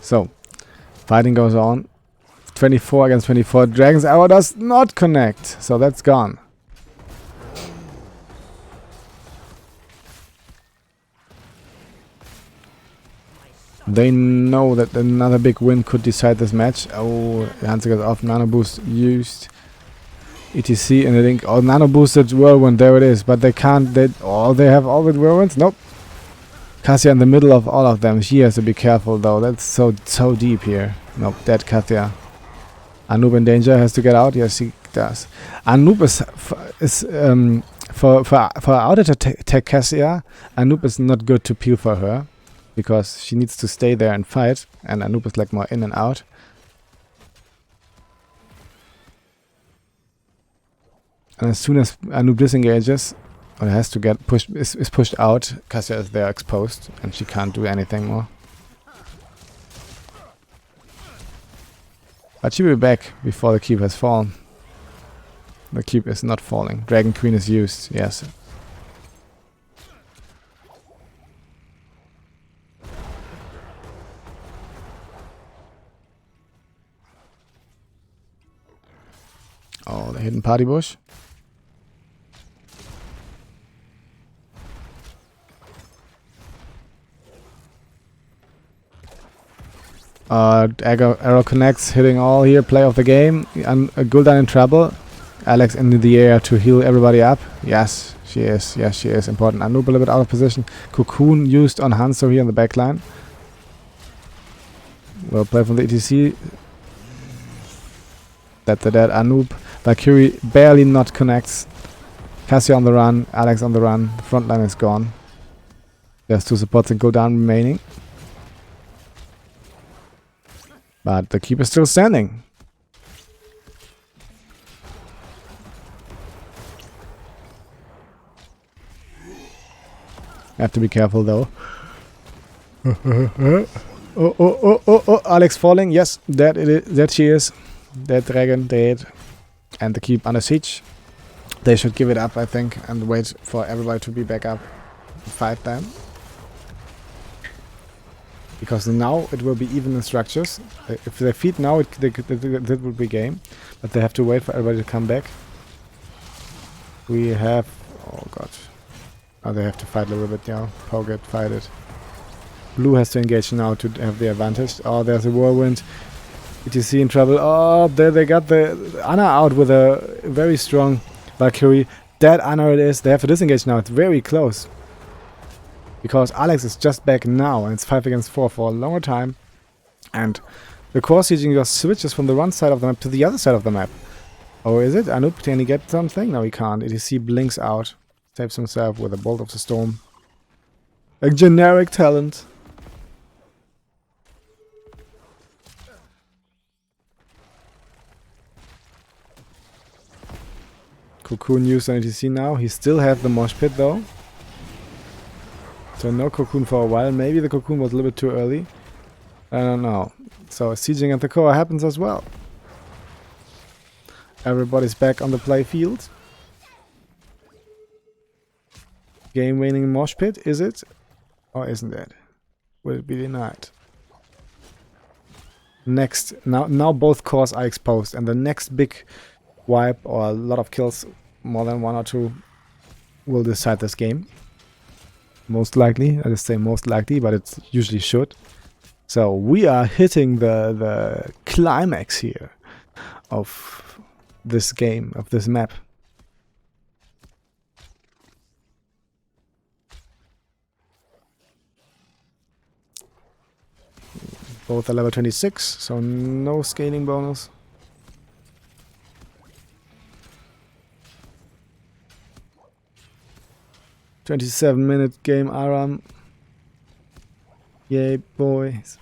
So, fighting goes on. 24 against 24. Dragon's Arrow does not connect. So that's gone. They know that another big win could decide this match. Oh, Hansa goes off. Nano boost used. ETC and I think nano boosted whirlwind. There it is. But they can't. They have all the whirlwinds. Nope. Cassia in the middle of all of them. She has to be careful though. That's so deep here. Nope. Dead Cassia. Anoop in danger. Has to get out. Yes, he does. Anoop is for out attack Cassia. Anoop is not good to peel for her. Because she needs to stay there and fight, and Anoop is like more in and out. And as soon as Anoop disengages, or has to get pushed, is pushed out, Cassia is there exposed, and she can't do anything more. But she will be back before the keep has fallen. The keep is not falling. Dragon Queen is used, yes. Oh, the hidden party bush. Arrow connects, hitting all here. Play of the game. And Gul'dan in trouble. Alex in the air to heal everybody up. Yes, she is. Yes, she is important. Anoop a little bit out of position. Cocoon used on Hanzo here in the backline. Well played from the ETC. That's the dead Anoop. Valkyrie barely not connects. Cassia on the run, Alex on the run. The front line is gone. There's 2 supports and Gul'dan remaining. But the keep is still standing. Have to be careful though. Oh, Alex falling. Yes, that she is. That dragon dead. And the keep under siege. They should give it up, I think, and wait for everybody to be back up and fight them. Because now it will be even in structures. If they feed now, that would be game. But they have to wait for everybody to come back. We have... Oh god. Oh, they have to fight a little bit now. Poget, fight it. Blue has to engage now to have the advantage. Oh, there's a whirlwind. ETC in trouble. Oh, there they got the Anna out with a very strong Valkyrie. Dead Anna it is. They have to disengage now. It's very close. Because Alex is just back now and it's 5 against 4 for a longer time. And the core sieging just switches from the one side of the map to the other side of the map. Oh, is it? Anoop, can he get something? No, he can't. ETC blinks out. Saves himself with a Bolt of the Storm. A generic talent. Cocoon used on ETC now. He still has the mosh pit though. So no Cocoon for a while. Maybe the Cocoon was a little bit too early. I don't know. So sieging at the core happens as well. Everybody's back on the play field. Game winning mosh pit, is it? Or isn't it? Will it be denied? Next, now both cores are exposed and the next big wipe or a lot of kills, more than 1 or 2, will decide this game. Most likely, I just say most likely, but it usually should. So we are hitting the climax here of this game, of this map. Both are level 26, so no scaling bonus. "27-minute game, ARAM. Yay, boys."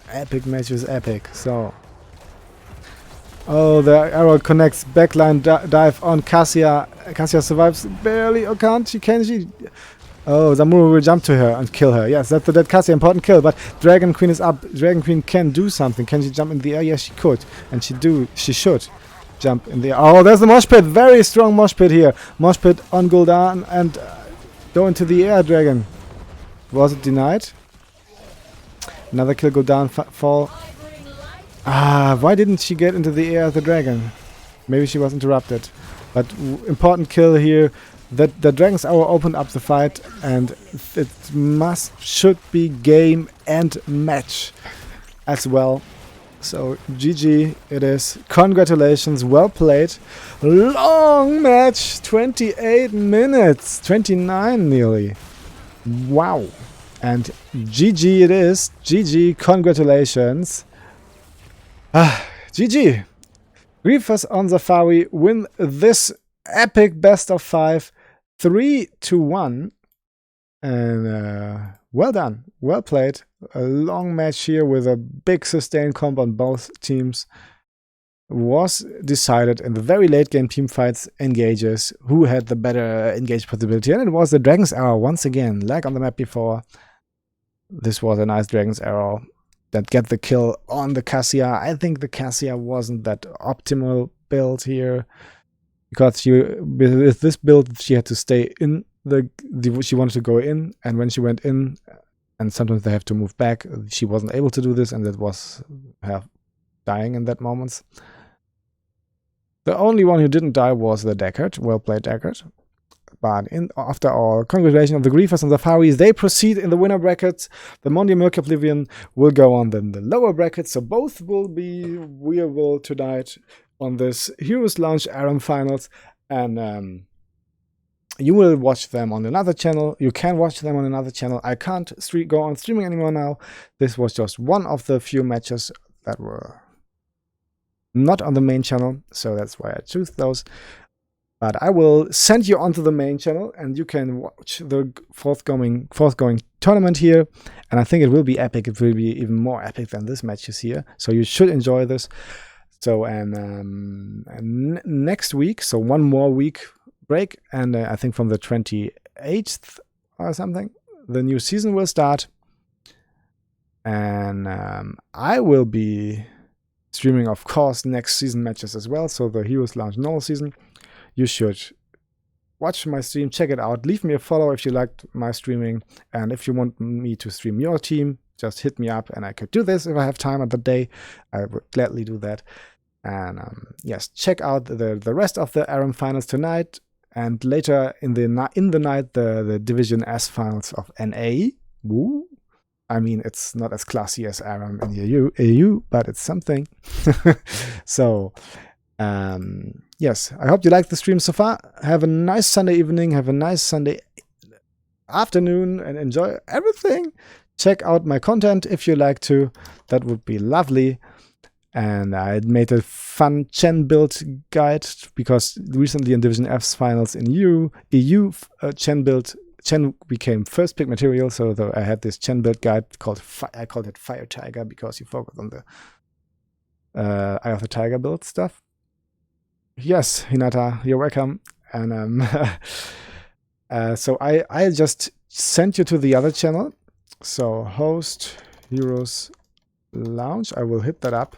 Epic match is epic, so... Oh, the arrow connects, backline dive on Cassia. Cassia survives barely, or can't she? Can she? Oh, Zamuro will jump to her and kill her. Yes, that's the dead Cassia, important kill, but Dragon Queen is up. Dragon Queen can do something. Can she jump in the air? Yes, she could. And she should. jump in the air. Oh, there's the mosh pit. Very strong mosh pit here. Mosh pit on Gul'dan and go into the air dragon. Was it denied? Another kill, Gul'dan fall. Ah, why didn't she get into the air as the dragon? Maybe she was interrupted. But important kill here. That the Dragon's Hour opened up the fight, and it should be game and match as well. So GG it is. Congratulations, well played. Long match, 28 minutes, 29 nearly. Wow. And GG it is. GG, congratulations. GG. Griefers on Safari win this epic best of 5, 3-1. And well done, well played. A long match here with a big sustained comp on both teams. Was decided in the very late game team fights engages who had the better engage possibility, and it was the Dragon's Arrow once again, like on the map before. This was a nice Dragon's Arrow that get the kill on the Cassia. I think the Cassia wasn't that optimal build here, because with this build she had to stay in she wanted to go in, and when she went in, and sometimes they have to move back, she wasn't able to do this, and that was her dying in that moment. The only one who didn't die was the Deckard. Well played, Deckard. But after all, congratulations on the Griefers and Safaris. They proceed in the winner brackets. The Mondial Murky Oblivion will go on then the lower brackets. So both will be viewable tonight on this Heroes Launch ARAM finals. And you will watch them on another channel. You can watch them on another channel. I can't go on streaming anymore now. This was just one of the few matches that were not on the main channel, so that's why I choose those. But I will send you onto the main channel, and you can watch the forthgoing tournament here. And I think it will be epic. It will be even more epic than this match is here. So you should enjoy this. So and next week, so one more week break, and I think from the 28th or something, the new season will start. And I will be streaming, of course, next season matches as well. So the Heroes Launch normal season. You should watch my stream, check it out. Leave me a follow if you liked my streaming. And if you want me to stream your team, just hit me up, and I could do this if I have time on the day. I would gladly do that. And yes, check out the rest of the ARAM finals tonight, and later in the night the Division S finals of NA. Woo. I mean, it's not as classy as ARAM in AU, but it's something. So, yes, I hope you liked the stream so far. Have a nice Sunday evening, have a nice Sunday afternoon, and enjoy everything. Check out my content if you like to. That would be lovely. And I made a fun Chen build guide, because recently in Division F's finals in EU Chen became first pick material, so I had this Chen build guide I called it Fire Tiger, because you focus on the Eye of the Tiger build stuff. Yes, Hinata, you're welcome. And so I just sent you to the other channel. So host Heroes Launch. I will hit that up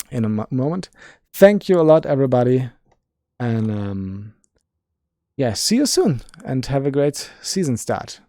in a moment. Thank you a lot, everybody. And yeah, see you soon, and have a great season start.